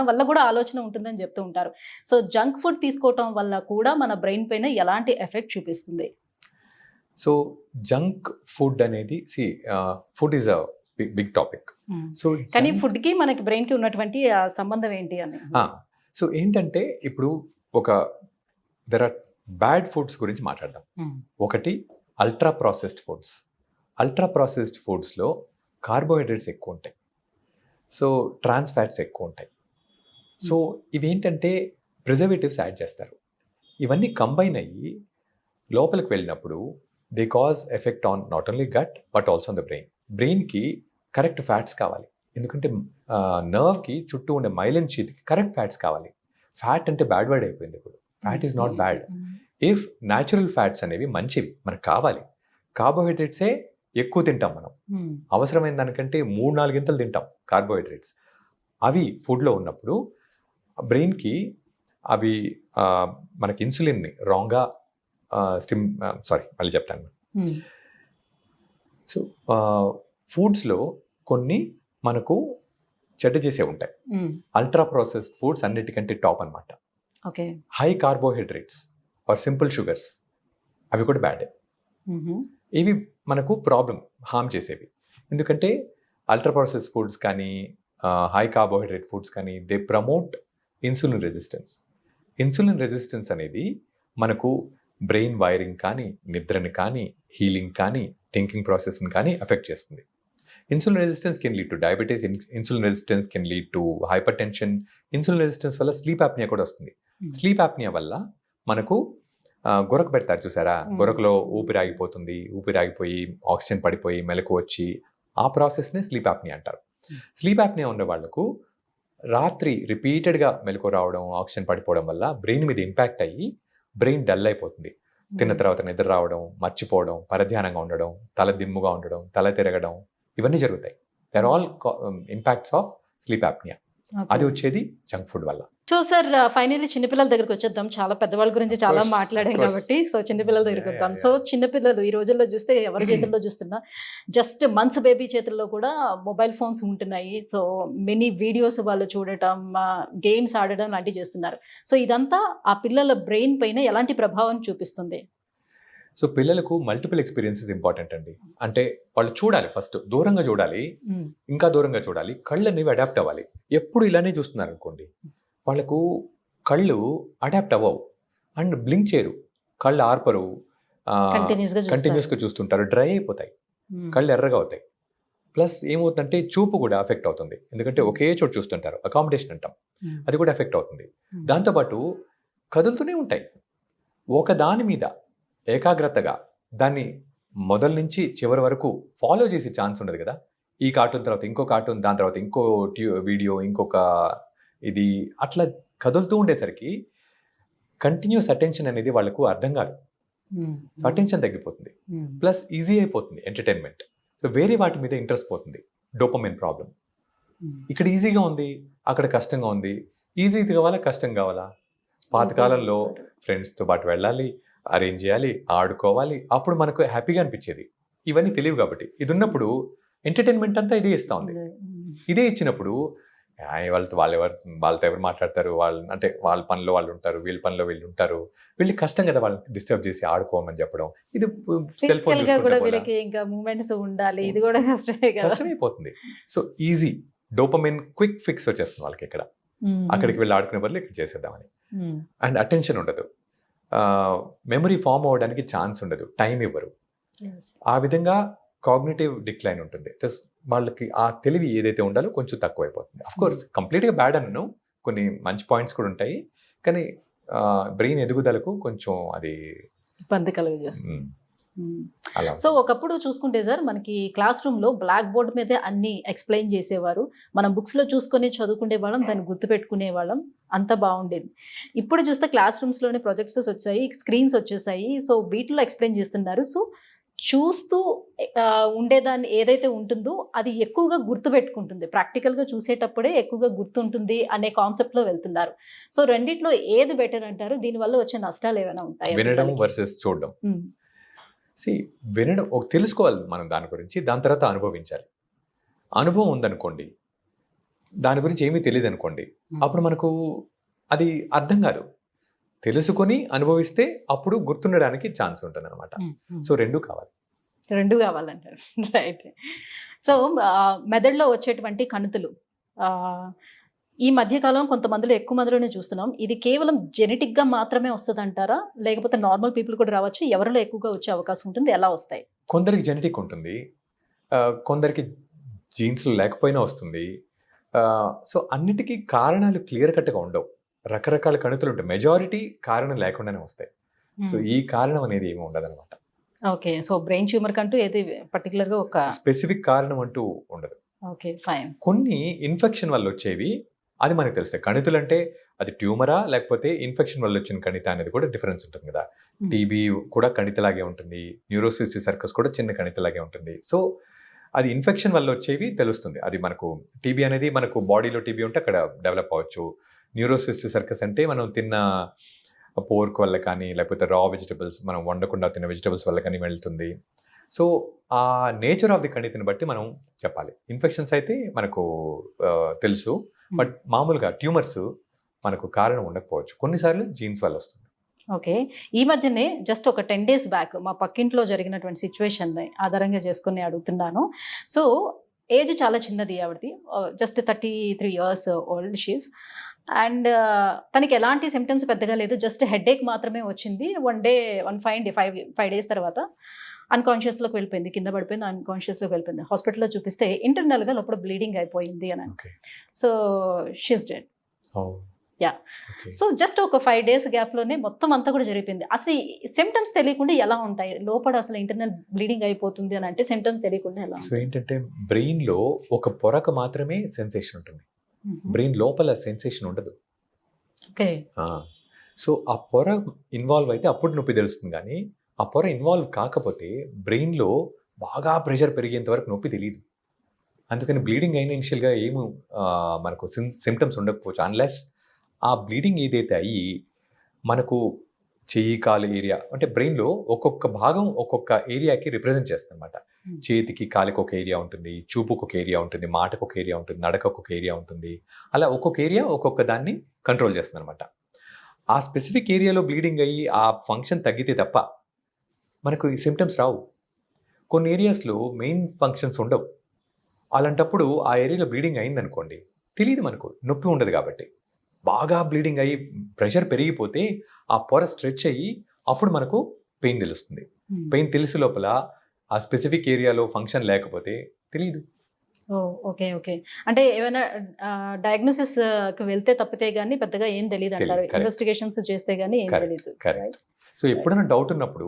వల్ల కూడా ఆలోచన ఉంటుందని చెప్తూ ఉంటారు. సో జంక్ ఫుడ్ తీసుకోవటం వల్ల కూడా మన బ్రెయిన్ పైన ఎలాంటి ఎఫెక్ట్ చూపిస్తుంది? సో జంక్ ఫుడ్ అనేది food is a big topic. So కానీ ఫుడ్కి మనకి బ్రెయిన్కి ఉన్నటువంటి సంబంధం ఏంటి అని. సో ఏంటంటే ఇప్పుడు దెర్ ఆర్ బ్యాడ్ ఫుడ్స్ గురించి మాట్లాడదాం. ఒకటి ultra processed foods. Ultra processed ఫుడ్స్లో కార్బోహైడ్రేట్స్ ఎక్కువ ఉంటాయి, సో ట్రాన్స్ ఫ్యాట్స్ ఎక్కువ ఉంటాయి. సో ఇవేంటంటే ప్రిజర్వేటివ్స్ యాడ్ చేస్తారు. ఇవన్నీ కంబైన్ అయ్యి లోపలికి వెళ్ళినప్పుడు they cause effect on not only gut but also on the brain. బ్రెయిన్కి కరెక్ట్ ఫ్యాట్స్ కావాలి, ఎందుకంటే నర్వ్కి చుట్టూ ఉండే మైలిన్ షీత్కి కరెక్ట్ ఫ్యాట్స్ కావాలి. ఫ్యాట్ అంటే బ్యాడ్ వర్డ్ అయిపోయింది ఇప్పుడు. Fat is not bad. If natural fats అనేవి మంచివి మనకు కావాలి. కార్బోహైడ్రేట్సే ఎక్కువ తింటాం మనం, అవసరమైన దానికంటే 3-4 గింతలు తింటాం కార్బోహైడ్రేట్స్. అవి ఫుడ్లో ఉన్నప్పుడు బ్రెయిన్కి అవి మనకి ఇన్సులిన్ని రాంగ్గా మళ్ళీ చెప్తాను. సో ఫుడ్స్లో కొన్ని మనకు చెడ్డ చేసే ఉంటాయి. అల్ట్రా ప్రాసెస్డ్ ఫుడ్స్ అన్నిటికంటే టాప్ అనమాట. Okay. High carbohydrates or simple sugars అవి కూడా బ్యాడే. ఇవి మనకు ప్రాబ్లం, హార్మ్ చేసేవి. ఎందుకంటే అల్ట్రా ప్రాసెస్ ఫుడ్స్ కానీ హై కార్బోహైడ్రేట్ ఫుడ్స్ కానీ they promote insulin resistance. Insulin resistance అనేది మనకు బ్రెయిన్ వైరింగ్ కానీ, నిద్రని కానీ, హీలింగ్ కానీ, థింకింగ్ ప్రాసెస్ని కానీ ఎఫెక్ట్ చేస్తుంది. Insulin resistance can lead to diabetes, insulin resistance can lead to hyper tension. Insulin resistance వల్ల స్లీప్ యాప్నియా కూడా వస్తుంది. స్లీప్ యాప్నియా వల్ల మనకు గొరక పెడతారు చూసారా, గొరకలో ఊపిరి ఆగిపోతుంది, ఊపిరి ఆగిపోయి ఆక్సిజన్ పడిపోయి మెలకు వచ్చి ఆ ప్రాసెస్నే స్లీప్ యాప్నియా అంటారు. స్లీప్ యాప్నియా ఉన్న వాళ్ళకు రాత్రి రిపీటెడ్గా మెలకు రావడం, ఆక్సిజన్ పడిపోవడం వల్ల బ్రెయిన్ మీద ఇంపాక్ట్ అయ్యి బ్రెయిన్ డల్ అయిపోతుంది. తిన్న తర్వాత నిద్ర రావడం, మర్చిపోవడం, పరధ్యానంగా ఉండడం, తల దిమ్ముగా ఉండడం, తల తిరగడం, ఇవన్నీ జరుగుతాయి. They are all impacts of sleep apnea. అది వచ్చేది జంక్ ఫుడ్ వల్ల. సో సార్ ఫైనల్లీ చిన్నపిల్లల దగ్గరికి వచ్చేద్దాం. చాలా పెద్దవాళ్ళ గురించి చాలా మాట్లాడాం కాబట్టి సో చిన్నపిల్లల దగ్గరికి వద్దాం. సో చిన్నపిల్లలు ఈ రోజుల్లో చూస్తే ఎవరి చేతుల్లో చూస్తున్నా జస్ట్ మంత్స్ బేబీ చేతుల్లో కూడా మొబైల్ ఫోన్స్ ఉంటున్నాయి. సో మెనీ వీడియోస్ వాళ్ళు చూడటం, గేమ్స్ ఆడడం లాంటివి చేస్తున్నారు. సో ఇదంతా ఆ పిల్లల బ్రెయిన్ పైన ఎలాంటి ప్రభావం చూపిస్తుంది? సో పిల్లలకు మల్టిపుల్ ఎక్స్పీరియన్సెస్ ఇంపార్టెంట్ అండి. అంటే వాళ్ళు చూడాలి, ఫస్ట్ దూరంగా చూడాలి, ఇంకా దూరంగా చూడాలి, కళ్ళు అనేవి అడాప్ట్ అవ్వాలి. ఎప్పుడు ఇలానే చూస్తున్నారు అనుకోండి, వాళ్ళకు కళ్ళు అడాప్ట్ అవ్వవు అండ్ బ్లింక్ చేయరు, కళ్ళు ఆర్పరు, కంటిన్యూస్గా చూస్తుంటారు, డ్రై అయిపోతాయి, కళ్ళు ఎర్రగా అవుతాయి. ప్లస్ ఏమవుతుందంటే చూపు కూడా ఎఫెక్ట్ అవుతుంది, ఎందుకంటే ఒకే చోటు చూస్తుంటారు, అకామిడేషన్ అంటాం, అది కూడా ఎఫెక్ట్ అవుతుంది. దాంతోపాటు కదులుతూనే ఉంటాయి, ఒక దాని మీద ఏకాగ్రతగా దాన్ని మొదల నుంచి చివరి వరకు ఫాలో చేసే ఛాన్స్ ఉండదు కదా. ఈ కార్టూన్ తర్వాత ఇంకో కార్టూన్, దాని తర్వాత ఇంకో వీడియో, ఇంకొక ఇది, అట్లా కదులుతూ ఉండేసరికి కంటిన్యూస్ అటెన్షన్ అనేది వాళ్ళకు అర్థం కాదు. సో అటెన్షన్ తగ్గిపోతుంది, ప్లస్ ఈజీ అయిపోతుంది ఎంటర్టైన్మెంట్. సో వేరే వాటి మీద ఇంట్రెస్ట్ పోతుంది, డోపమైన్ ప్రాబ్లం. ఇక్కడ ఈజీగా ఉంది, అక్కడ కష్టంగా ఉంది. ఈజీ కావాలా, కష్టం కావాలా? పాతకాలంలో ఫ్రెండ్స్‌తో పాటు వెళ్ళాలి, అరేంజ్ చేయాలి, ఆడుకోవాలి. అప్పుడు మనకు హ్యాపీగా అనిపించేది. ఇవన్నీ తెలియవు కాబట్టి. ఇది ఉన్నప్పుడు ఎంటర్‌టైన్‌మెంట్ అంతా ఇదే ఇస్తా ఉంది. ఇదే ఇచ్చినప్పుడు వాళ్ళతో ఎవరు మాట్లాడతారు? అంటే వాళ్ళ పనిలో వాళ్ళు ఉంటారు. వీళ్ళ పనిలో వీళ్ళు ఉంటారు. వీళ్ళకి కష్టం కదా! వాళ్ళని డిస్టర్బ్ చేసి ఆడుకోమని చెప్పడం. ఇది సెల్ ఫోన్ ఫిజికల్‌గా కూడా చూసుకుంటా వీళ్ళకి ఇంకా మూవ్‌మెంట్స్ ఉండాలి. ఇది కూడా కష్టమే కదా! కష్టమైపోతుంది. So easy dopamine quick fix వచ్చేస్తుంది వాళ్ళకి ఇక్కడ. అక్కడికి వెళ్ళి ఆడుకునే బదులు ఇక్కడ చేసేద్దామని. అండ్ అటెన్షన్ ఉండదు. మెమరీ ఫామ్ అవ్వడానికి ఛాన్స్ ఉండదు. టైం ఇవ్వరు. ఆ విధంగా కాగ్నిటివ్ డిక్లైన్ ఉంటుంది. వాళ్ళకి ఆ తెలివి ఏదైతే ఉండాలో కొంచెం తక్కువైపోతుంది. అఫ్ కోర్స్ కంప్లీట్‌గా బ్యాడ్ అనను. కొన్ని మంచి పాయింట్స్ కూడా ఉంటాయి. కానీ బ్రెయిన్ ఎదుగుదలకు కొంచెం అది ఇబ్బంది కలుగజేస్తుంది. అలా. సో ఒకప్పుడు చూసుకుంటే సార్ మనకి క్లాస్ రూమ్‌లో బ్లాక్ బోర్డ్ మీదే అన్ని ఎక్స్‌ప్లెయిన్ చేసేవారు. మనం బుక్స్‌లో చూసుకొని చదువుకునే వాళ్ళం, దాన్ని గుర్తుపెట్టుకునే వాళ్ళం. అంతా బాగుండేది. ఇప్పుడు చూస్తే క్లాస్ రూమ్స్‌లోనే ప్రొజెక్టర్స్ వచ్చాయి, స్క్రీన్స్ వచ్చేసాయి. సో వీటిలో ఎక్స్‌ప్లెయిన్ చేస్తున్నారు. సో చూస్తూ ఉండేదాన్ని ఏదైతే ఉంటుందో అది ఎక్కువగా గుర్తుపెట్టుకుంటుంది. ప్రాక్టికల్‌గా చూసేటప్పుడే ఎక్కువగా గుర్తుంటుంది అనే కాన్సెప్ట్‌లో వెళ్తున్నారు. సో రెండిట్లో ఏది బెటర్ అంటారు? దీనివల్ల వచ్చే నష్టాలు ఏమైనా ఉంటాయా? వినడం వర్సెస్ చూడడం. వినడం తెలుసుకోవాలి మనం దాని గురించి. దాని తర్వాత అనుభవించాలి. అనుభవం ఉందనుకోండి, దాని గురించి ఏమీ తెలియదు అనుకోండి, అప్పుడు మనకు అది అర్థం కాదు. తెలుసుకొని అనుభవిస్తే అప్పుడు గుర్తుండడానికి ఛాన్స్ ఉంటుందన్నమాట. సో రెండు కావాలి. రెండు కావాలంటారు. రైట్. సో మెదడులో వచ్చేటువంటి కణుతులు ఈ మధ్యకాలం కొంతమందిలో ఎక్కువ మందిలోనే చూస్తున్నాం. ఇది కేవలం జెనెటిక్‌గా మాత్రమే వస్తదంటారా? లేకపోతే నార్మల్ పీపుల్ కూడా రావచ్చు? ఎవరిలో ఎక్కువగా వచ్చే అవకాశం ఉంటుంది? ఎలా వస్తాయి? కొందరికి జెనెటిక్ ఉంటుంది. కొందరికి జీన్స్‌లో లేకపోయినా వస్తుంది. సో అన్నిటికీ కారణాలు క్లియర్ కట్‌గా ఉండవు. రకరకాల కణుతులు ఉంటాయి. మెజారిటీ కారణం లేకుండానే వస్తాయి. సో ఈ కారణం అనేది ఏమి ఉండదన్నమాట. ఓకే. సో బ్రెయిన్ ట్యూమర్ కంటూ ఏది పర్టిక్యులర్‌గా ఒక స్పెసిఫిక్ కారణం అంటూ ఉండదు. ఓకే. ఫైన్. కొన్ని ఇన్ఫెక్షన్ వల్ల వచ్చేవి అది మనకు తెలుస్తాయి. కణితులు అంటే అది ట్యూమరా లేకపోతే ఇన్ఫెక్షన్ వల్ల వచ్చిన కణిత అనేది కూడా డిఫరెన్స్ ఉంటుంది కదా. టీబీ కూడా కణితలాగే ఉంటుంది. న్యూరోసిస్టిక్ సర్కస్ కూడా చిన్న కణితలాగే ఉంటుంది. సో అది ఇన్ఫెక్షన్ వల్ల వచ్చేవి తెలుస్తుంది. అది మనకు టీబీ అనేది మనకు బాడీలో టీబీ ఉంటే అక్కడ డెవలప్ అవ్వచ్చు. న్యూరోసిస్టిక్ సర్కస్ అంటే మనం తిన్న పోర్క్ వల్ల కానీ లేకపోతే రా వెజిటబుల్స్ మనం వండకుండా తిన్న వెజిటబుల్స్ వల్ల కానీ వెళ్తుంది. సో ఆ నేచర్ ఆఫ్ ది కణితిని బట్టి మనం చెప్పాలి. ఇన్ఫెక్షన్స్ అయితే మనకు తెలుసు. బట్ మామూలుగా ట్యూమర్స్ మనకు కారణం ఉండకపోవచ్చు. కొన్నిసార్లు జీన్స్ వల్ల వస్తుంది. ఓకే. ఈ మధ్యనే జస్ట్ ఒక 10 days బ్యాక్ మా పక్కింట్లో జరిగినటువంటి సిచ్యువేషన్‌ని ఆధారంగా చేసుకొని అడుగుతున్నాను. సో ఏజ్ చాలా చిన్నది ఆవిడది. Just 33 years old she is. And తనకి ఎలాంటి సిమ్టమ్స్ పెద్దగా లేదు. జస్ట్ హెడేక్ మాత్రమే వచ్చింది. వన్ ఫైవ్ డేస్ తర్వాత అన్‌కాన్షియస్‌లోకి వెళ్ళిపోయింది. కింద పడిపోయింది. అన్‌కాన్షియస్‌లోకి వెళ్ళిపోయింది. హాస్పిటల్‌లో చూపిస్తే ఇంటర్నల్‌గా లోపల బ్లీడింగ్ అయిపోయింది అని. So she is dead. Yeah! So just ఒక 5 days గ్యాప్‌లోనే మొత్తం అంతా కూడా జరిగిపోయింది. అసలు ఈ సిమ్టమ్స్ తెలియకుండా ఎలా ఉంటాయి? లోపల అసలు ఇంటర్నల్ బ్లీడింగ్ అయిపోతుంది అని అంటే సిమ్టమ్స్ తెలియకుండా ఎలా? సో ఏంటంటే బ్రెయిన్‌లో ఒక పొరకు మాత్రమే సెన్సేషన్ ఉంటుంది. బ్రెయిన్ లోపల సెన్సేషన్ ఉండదు. ఓకే. సో ఆ పొర ఇన్వాల్వ్ అయితే అప్పుడు నొప్పి తెలుస్తుంది కానీ ఆ పొర ఇన్వాల్వ్ కాకపోతే బ్రెయిన్‌లో బాగా ప్రెషర్ పెరిగేంత వరకు నొప్పి తెలియదు. అందుకని బ్లీడింగ్ అయిన ఇనిషియల్‌గా ఏమి మనకు సిమ్టమ్స్ ఉండకపోవచ్చు. అన్లెస్ ఆ బ్లీడింగ్ ఏదైతే అయ్యి మనకు చెయ్యి కాలు ఏరియా అంటే బ్రెయిన్‌లో ఒక్కొక్క భాగం ఒక్కొక్క ఏరియాకి రిప్రజెంట్ చేస్తుందన్నమాట. చేతికి కాలికి ఒక ఏరియా ఉంటుంది, చూపుకు ఒక ఏరియా ఉంటుంది, మాటకు ఒక ఏరియా ఉంటుంది, నడకకు ఒక ఏరియా ఉంటుంది. అలా ఒక్కొక్క ఏరియా ఒక్కొక్క దాన్ని కంట్రోల్ చేస్తుందన్నమాట. ఆ స్పెసిఫిక్ ఏరియాలో బ్లీడింగ్ అయ్యి ఆ ఫంక్షన్ తగ్గితే తప్ప మనకు ఈ సిమ్టమ్స్ రావు. కొన్ని ఏరియాస్‌లో మెయిన్ ఫంక్షన్స్ ఉండవు. అలాంటప్పుడు ఆ ఏరియాలో బ్లీడింగ్ అయిందనుకోండి తెలీదు మనకు. నొప్పి ఉండదు కాబట్టి. బాగా బ్లీడింగ్ అయ్యి ప్రెషర్ పెరిగిపోతే ఆ పొర స్ట్రెచ్ అయ్యి అప్పుడు మనకు పెయిన్ తెలుస్తుంది. పెయిన్ తెలిసి లోపల ఆ స్పెసిఫిక్ ఏరియాలో ఫంక్షన్ లేకపోతే తెలీదు. ఓకే. ఓకే. అంటే ఏమైనా డయాగ్నోసిస్‌కి వెళ్తే తప్పితే గానీ పెద్దగా ఏం తెలీదంటారు. ఇన్వెస్టిగేషన్స్ చేస్తే గానీ ఏం తెలీదు. కరెక్ట్. సో ఎప్పుడైనా డౌట్ ఉన్నప్పుడు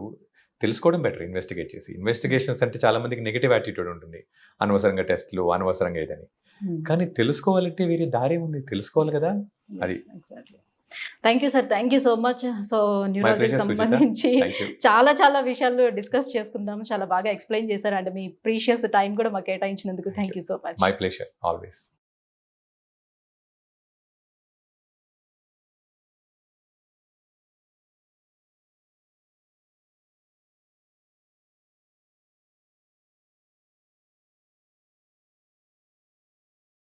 తెలుసుకోవడం బెటర్ ఇన్వెస్టిగేట్ చేసి. ఇన్వెస్టిగేషన్స్ అంటే చాలా మందికి నెగెటివ్ యాటిట్యూడ్ ఉంటుంది. అనవసరంగా టెస్ట్‌లు, అనవసరంగా ఇదని. కానీ తెలుసుకోవాలంటే వేరే దారి ఉంది. తెలుసుకోవాలి కదా! అది. Exactly. Thank you sir. Thank you so much. So న్యూరాలజీకి సంబంధించి చాలా విషయాలు డిస్కస్ చేసుకుందాం. చాలా బాగా ఎక్స్‌ప్లెయిన్ చేశారు. అండ్ మీ ప్రీషియస్ టైం కూడా మాకు కేటాయించినందుకు thank you so much. My pleasure always.